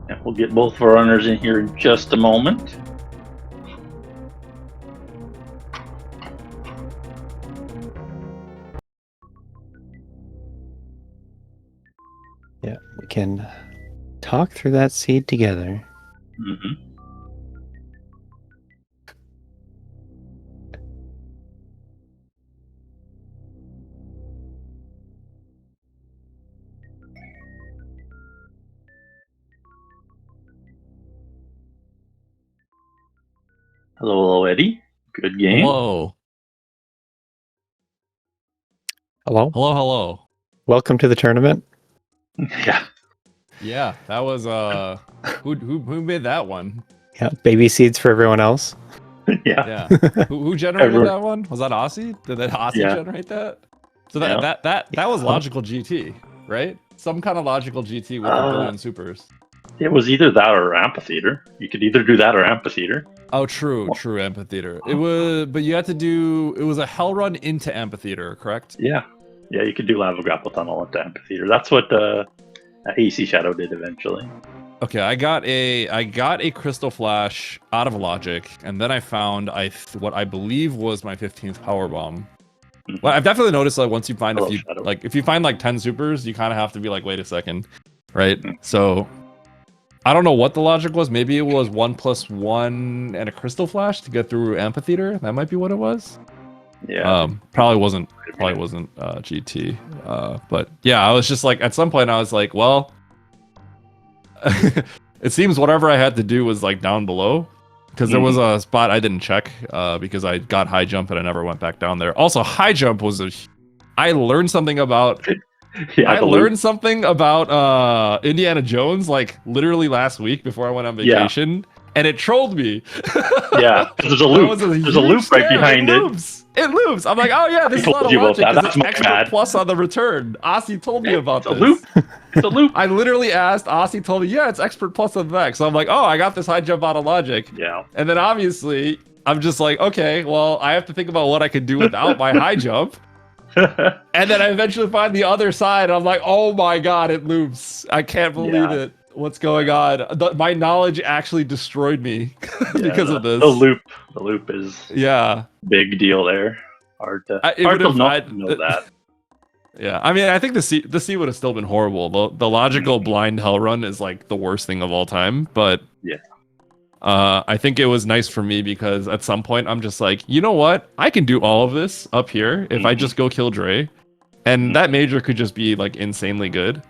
And we'll get both of our runners in here in just a moment. Yeah, we can talk through that seed together. Hello, Eddie. Good game. Hello. Hello. Hello, hello. Welcome to the tournament. Yeah. Yeah, that was who made that one? Yeah, baby seeds for everyone else. Yeah. Yeah. Who generated that one? Was that Aussie? Did that Aussie generate that? So that was logical GT, right? Some kind of logical GT with a billion supers. It was either that or amphitheater. You could either do that or amphitheater. Oh, true amphitheater. It was, but you had to do. It was a hell run into amphitheater, correct? Yeah, you could do lava grapple tunnel into amphitheater. That's what AC Shadow did eventually. Okay, I got a crystal flash out of logic, and then I found what I believe was my 15th power bomb. Well, I've definitely noticed that once you find if you find like 10 supers, you kind of have to be like, wait a second, right? So I don't know what the logic was. Maybe it was 1+1 and a crystal flash to get through amphitheater. That might be what it was. Yeah. Probably wasn't GT. But yeah, I was just like, at some point I was like, well, it seems whatever I had to do was like down below, because there was a spot I didn't check because I got high jump and I never went back down there. Also, high jump was I learned something about Indiana Jones like literally last week before I went on vacation, and it trolled me. Yeah, there's a loop. There's a loop right behind it. It loops. I'm like, oh yeah, this is not a logic because it's extra plus on the return. Aussie told me about this. It's a loop. I literally asked. Aussie told me, yeah, it's expert plus on the back. So I'm like, oh, I got this high jump out of logic. Yeah. And then obviously, I'm just like, okay, well, I have to think about what I could do without my high jump. And then I eventually find the other side. And I'm like, oh my god, it loops. I can't believe it. What's going on? My knowledge actually destroyed me because of this. The loop is big deal there. Hard to not know that. Yeah, I mean, I think the C would have still been horrible. The logical blind hell run is like the worst thing of all time. But I think it was nice for me because at some point I'm just like, you know what? I can do all of this up here if I just go kill Dre, and that major could just be like insanely good.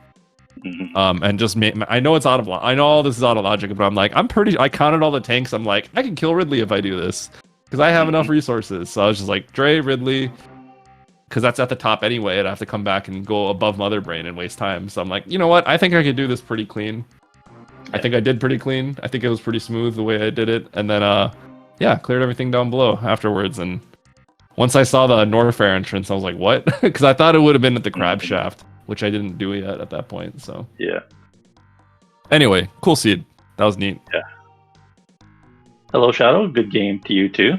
And just I know it's I know all this is out of logic, but I'm like, I counted all the tanks. I'm like, I can kill Ridley if I do this because I have enough resources. So I was just like, Dre, Ridley, because that's at the top anyway. I'd have to come back and go above Mother Brain and waste time. So I'm like, you know what? I think I could do this pretty clean. I think I did pretty clean. I think it was pretty smooth the way I did it. And then, yeah, cleared everything down below afterwards. And once I saw the Norfair entrance, I was like, what? Because I thought it would have been at the Crab Shaft, which I didn't do yet at that point. So yeah. Anyway, cool seed. That was neat. Yeah. Hello, Shadow. Good game to you too.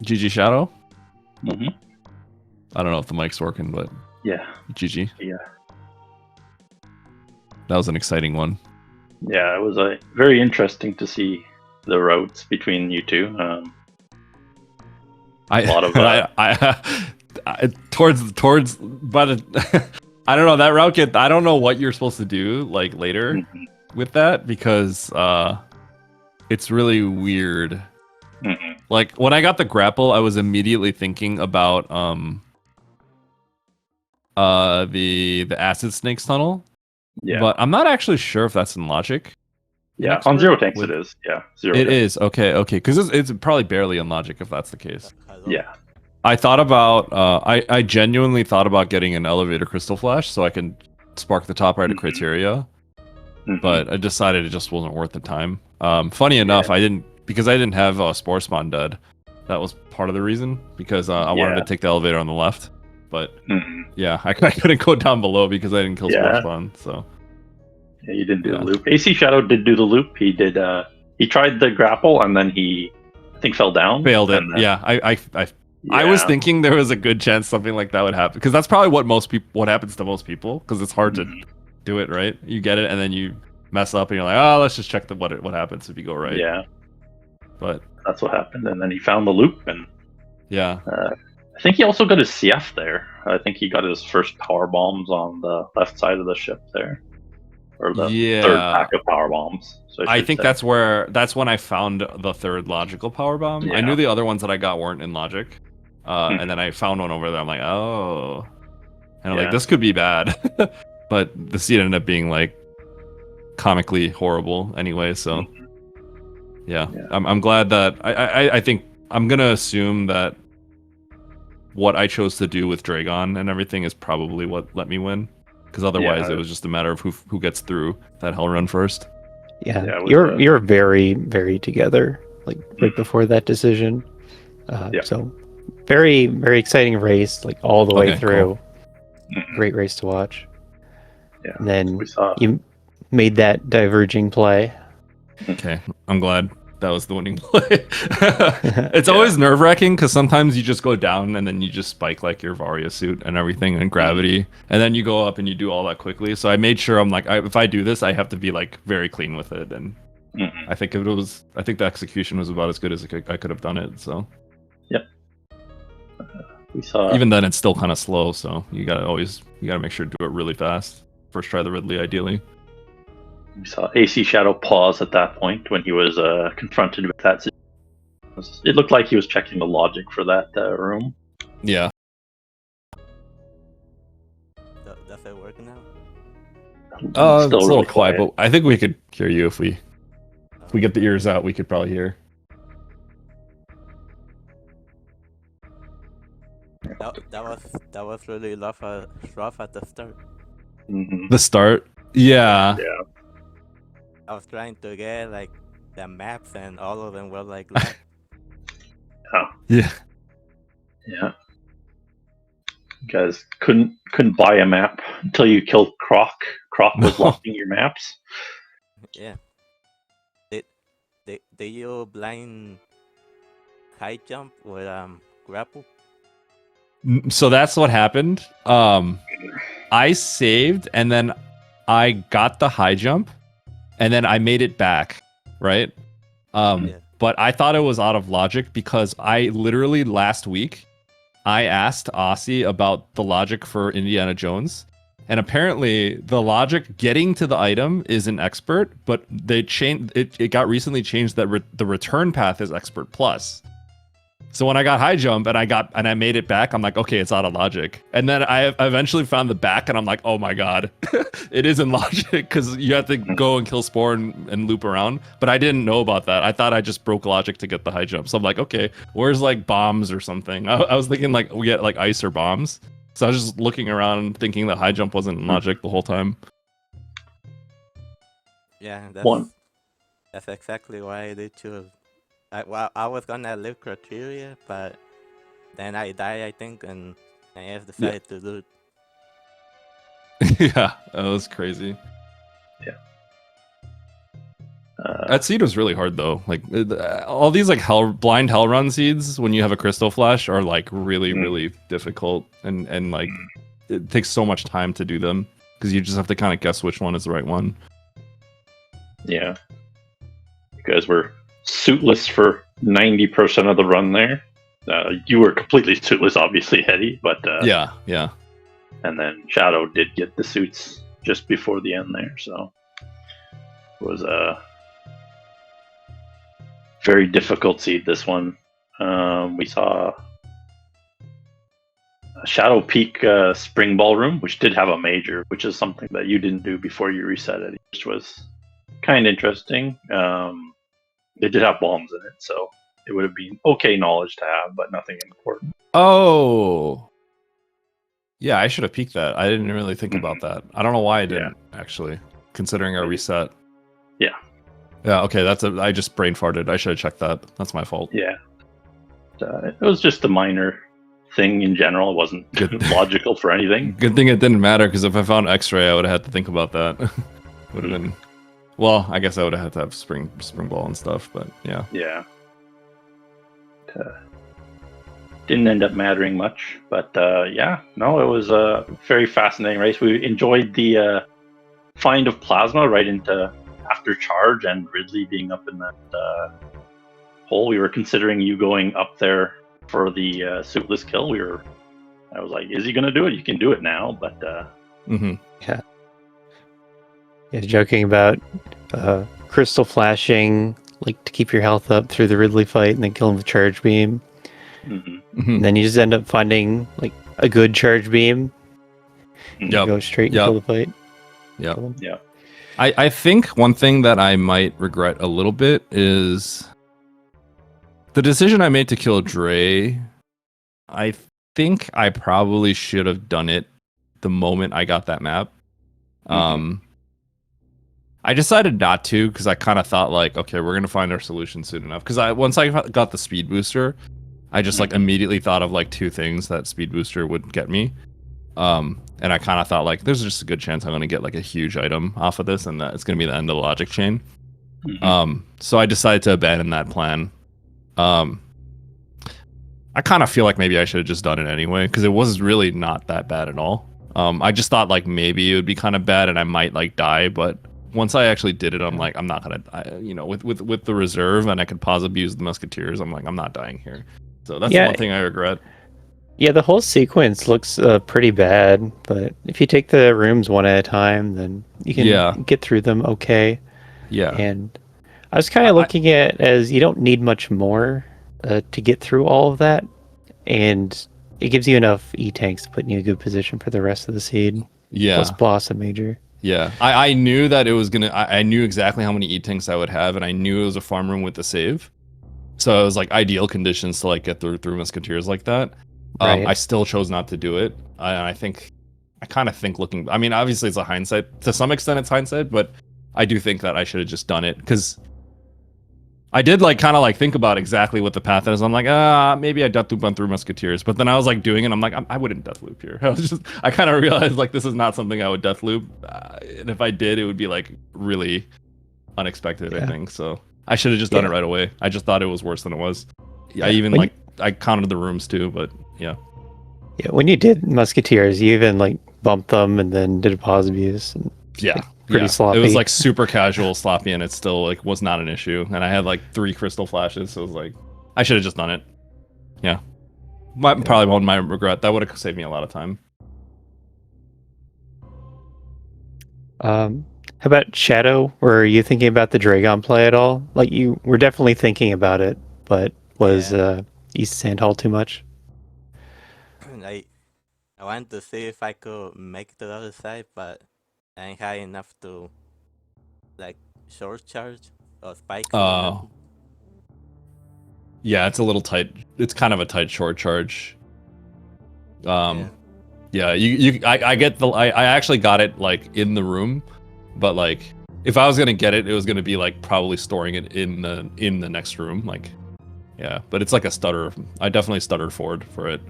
GG Shadow. I don't know if the mic's working, but yeah. GG. Yeah. That was an exciting one. Yeah, it was very interesting to see the routes between you two. A lot of towards by the I don't know that route I don't know what you're supposed to do like later with that because it's really weird. Like when I got the grapple, I was immediately thinking about the acid snakes tunnel. Yeah, but I'm not actually sure if that's in logic. Yeah, on zero tanks it is. Yeah, zero. It is okay, because it's probably barely in logic if that's the case. Yeah. I thought about I genuinely thought about getting an elevator crystal flash so I can spark the top right of criteria, but I decided it just wasn't worth the time. Funny enough, I didn't have spore spawn dead. That was part of the reason because I wanted to take the elevator on the left, but yeah, I couldn't go down below because I didn't kill spore spawn. So yeah, you didn't do the loop. AC Shadow did do the loop. He did. He tried the grapple and then he, I think, fell down. Failed it. Yeah, I was thinking there was a good chance something like that would happen because that's probably what happens to most people because it's hard to do it right. You get it and then you mess up and you're like, oh, let's just check what happens if you go right. Yeah, but that's what happened, and then he found the loop and yeah. I think he also got his CF there. I think he got his first power bombs on the left side of the ship there, or the third pack of power bombs. So I think that's when I found the third logical power bomb. I knew the other ones that I got weren't in logic. And then I found one over there. I'm like, oh, and I'm like, this could be bad, but the seed ended up being like comically horrible anyway. So yeah. I'm glad that I think I'm gonna assume that what I chose to do with Dragon and everything is probably what let me win, because otherwise it was just a matter of who gets through that hell run first. Yeah, you're very, very together. Like right before that decision. So. Very, very exciting race, like all the way through. Cool. Great race to watch. Yeah. And then you made that diverging play. Okay, I'm glad that was the winning play. It's always nerve-wracking because sometimes you just go down and then you just spike like your Varia suit and everything and gravity, and then you go up and you do all that quickly. So I made sure I'm like, if I do this, I have to be like very clean with it. And I think the execution was about as good as I could have done it. So. Yep. We saw. Even then, it's still kind of slow, so you gotta make sure to do it really fast. First try the Ridley, ideally. We saw AC Shadow pause at that point when he was confronted with that. It looked like he was checking the logic for that room. Yeah. Does it work now? It's a little quiet, but I think we could hear you if we get the ears out. We could probably hear. That was really rough at the start. The start, yeah. I was trying to get like the maps, and all of them were like. Yeah. You guys couldn't buy a map until you killed Croc. Croc was locking your maps. Yeah. Did you blind high jump with grapple? So that's what happened. I saved and then I got the high jump and then I made it back, right? But I thought it was out of logic because I literally last week I asked Aussie about the logic for Indiana Jones And apparently the logic getting to the item is an expert, but they changed it got recently changed that the return path is expert plus. So when I got high jump and I made it back, I'm like, okay, it's out of logic. And then I eventually found the back and I'm like, oh my god, it is in logic because you have to go and kill Spore and loop around. But I didn't know about that. I thought I just broke logic to get the high jump. So I'm like, okay, where's like bombs or something? I was thinking like we get like ice or bombs. So I was just looking around thinking that high jump wasn't in logic the whole time. Yeah, One. that's exactly why I did too. I was gonna leave criteria, but then I died, I think, and I just decided to do it. Yeah, that was crazy. Yeah. That seed was really hard though. Like all these like blind hell run seeds when you have a crystal flash are like really difficult and like it takes so much time to do them because you just have to kind of guess which one is the right one. Yeah. You guys were suitless for 90% of the run there. You were completely suitless, obviously, Hetty, but yeah. And then Shadow did get the suits just before the end there, so it was a very difficult seed. This one, we saw a Shadow Peak Spring Ballroom, which did have a major, which is something that you didn't do before you reset it, which was kind of interesting. They did have bombs in it, so it would have been okay knowledge to have, but nothing important. Oh, yeah, I should have peeked that. I didn't really think about that. I don't know why I didn't actually, considering our reset. Yeah. Yeah. Okay, I just brain farted. I should have checked that. That's my fault. Yeah. It was just a minor thing in general. It wasn't logical for anything. Good thing it didn't matter because if I found X-ray, I would have had to think about that. Would have been. Well, I guess I would have had to have spring ball and stuff, but yeah. Yeah. Didn't end up mattering much, but yeah, no, it was a very fascinating race. We enjoyed the find of plasma right into after charge and Ridley being up in that hole. We were considering you going up there for the suitless kill. I was like, is he going to do it? You can do it now, but yeah. Yeah, joking about crystal flashing, like to keep your health up through the Ridley fight and then kill him with charge beam. And then you just end up finding like a good charge beam. Yep. Go straight and kill the fight. Yeah. I think one thing that I might regret a little bit is the decision I made to kill Dre. I think I probably should have done it the moment I got that map. I decided not to because I kind of thought like, okay, we're gonna find our solution soon enough. Because once I got the speed booster, I just like immediately thought of like two things that speed booster would get me. And I kind of thought like, there's just a good chance I'm gonna get like a huge item off of this, and that it's gonna be the end of the logic chain. So I decided to abandon that plan. I kind of feel like maybe I should have just done it anyway because it was really not that bad at all. I just thought like maybe it would be kind of bad and I might like die, but once I actually did it, I'm like, I'm not gonna, with the reserve and I could possibly use the musketeers. I'm like, I'm not dying here. So that's one thing I regret. Yeah, the whole sequence looks pretty bad, but if you take the rooms one at a time, then you can get through them okay. Yeah. And I was kind of looking at as you don't need much more to get through all of that, and it gives you enough E-tanks to put in you a good position for the rest of the seed. Yeah. Plus Blossom Major. Yeah, I knew that it was gonna. I knew exactly how many E-tanks I would have, and I knew it was a farm room with the save. So it was like ideal conditions to like get through musketeers like that. Right. I still chose not to do it. I kind of think looking. I mean, obviously it's a hindsight. To some extent, it's hindsight, but I do think that I should have just done it because I did like kind of like think about exactly what the path is. I'm like, maybe I death loop on through musketeers, but then I was like doing it. I'm like, I wouldn't death loop here. I kind of realized like this is not something I would death loop, and if I did, it would be like really unexpected. I think so. I should have just done it right away. I just thought it was worse than it was. I even I counted the rooms too, but yeah. Yeah, when you did musketeers, you even like bumped them and then did a pause abuse. And, pretty sloppy. It was like super casual, sloppy, and it still like was not an issue. And I had like 3 crystal flashes, so it was like I should have just done it. Yeah, probably one of my regret. That would have saved me a lot of time. How about Shadow? Were you thinking about the Dragon play at all? Like you were definitely thinking about it, but was East Sandhall too much? I I wanted to see if I could make it to the other side, but I ain't high enough to like short charge or spike or nothing. Yeah, it's a little tight. It's kind of a tight short charge. Yeah, I get I actually got it like in the room, but like if I was gonna get it, it was gonna be like probably storing it in the next room. Like, yeah, but it's like a stutter. I definitely stuttered forward for it.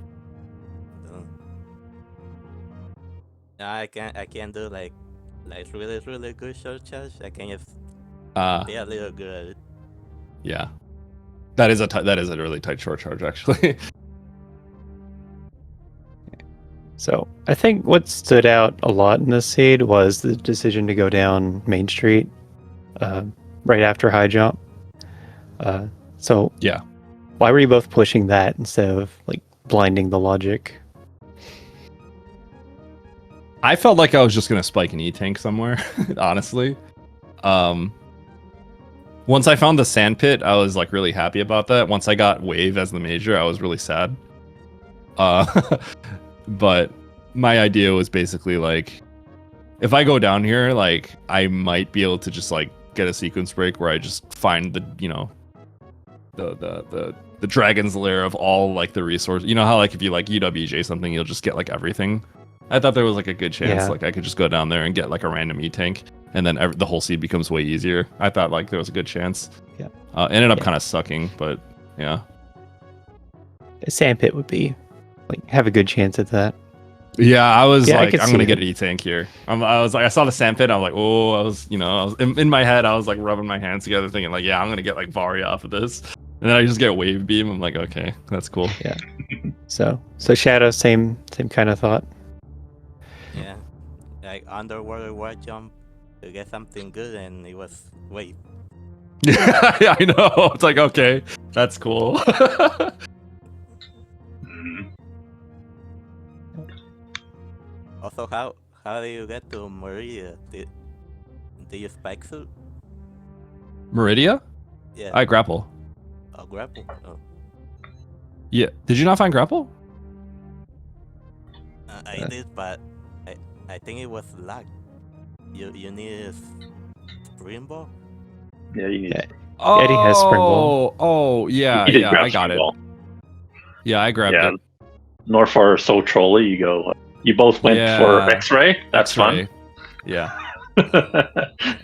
No, I can't do like really good short charge. I can just be a little good at it. Yeah, that is a really tight short charge actually. So I think what stood out a lot in this seed was the decision to go down Main Street right after high jump. So yeah, why were you both pushing that instead of like blinding the logic? I felt like I was just gonna spike an E-tank somewhere, honestly. Once I found the sand pit, I was like really happy about that. Once I got wave as the major, I was really sad. But my idea was basically like, if I go down here, like I might be able to just like get a sequence break where I just find the, you know, the dragon's lair of all like the resources. You know how like if you like UWJ something, you'll just get like everything. I thought there was like a good chance like I could just go down there and get like a random E-tank, and then the whole seed becomes way easier. I thought like there was a good chance. Yeah. Ended up kind of sucking, but yeah. A sandpit would be like have a good chance at that. Yeah, I was like, I'm gonna it. get an E-tank here. I was like, I saw the sandpit. I'm like, oh, I was in my head, I was like rubbing my hands together, thinking like, yeah, I'm gonna get like Varia off of this, and then I just get wave beam. I'm like, okay, that's cool. Yeah. So Shadow, same kind of thought. Yeah, like underwater war jump to get something good, and it was wave. Yeah, I know. It's like, okay, that's cool. Also, how do you get to Meridia? Did you spike suit? Meridia? Yeah. I grapple. Oh, grapple. Oh. Yeah. Did you not find grapple? I did, but I think it was lag. You need a spring ball? Yeah, you need. Oh, Eddie has spring ball. Oh, yeah, You did yeah, grab I got it. ball. Yeah, I grabbed it. Norfar so trolly. You go. You both went for X-ray. That's X-ray. fun. Yeah.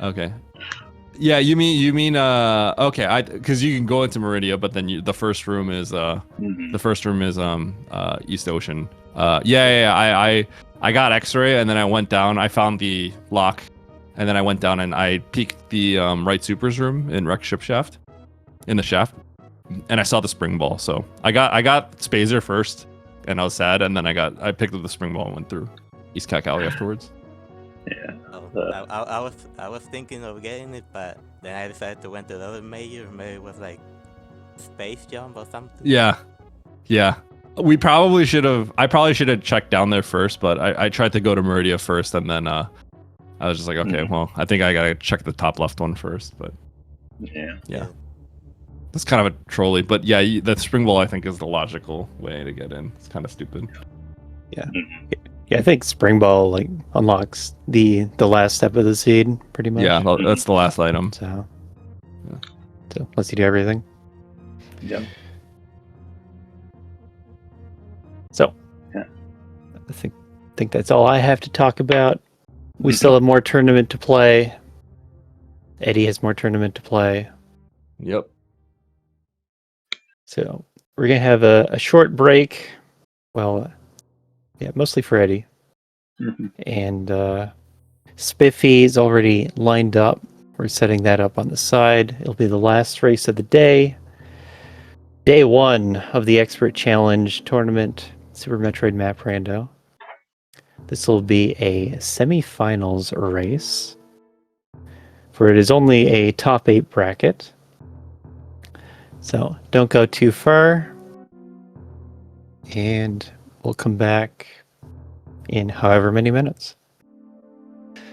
Okay. Yeah, you mean okay, because you can go into Meridia, but then the first room is East Ocean. I got X-ray, and then I went down. I found the lock, and then I went down and I peeked the right supers room in Wreck Ship Shaft, in the shaft, and I saw the spring ball. So I got Spazer first, and I was sad, and then I picked up the spring ball and went through East Cack Alley afterwards. Yeah. I was thinking of getting it, but then I decided to went to the other major. Maybe it was like space jump or something. Yeah. I probably should have checked down there first, but I tried to go to Meridia first, and then I was just like, okay, well, I think I gotta check the top left one first. But yeah. That's kind of a trolley, but yeah, the spring ball I think is the logical way to get in. It's kind of stupid. Yeah. Yeah, I think spring ball like unlocks the last step of the seed pretty much. Yeah, that's the last item. So lets you do everything. Yeah. So I think that's all I have to talk about. We still have more tournament to play. Eddie has more tournament to play. Yep. So we're gonna have a short break. Well, yeah, mostly for Eddie. And Spiffy is already lined up. We're setting that up on the side. It'll be the last race of the day. Day 1 of the Expert Challenge tournament, Super Metroid Map Rando. This will be a semi-finals race, for it is only a top 8 bracket. So don't go too far, and we'll come back in however many minutes.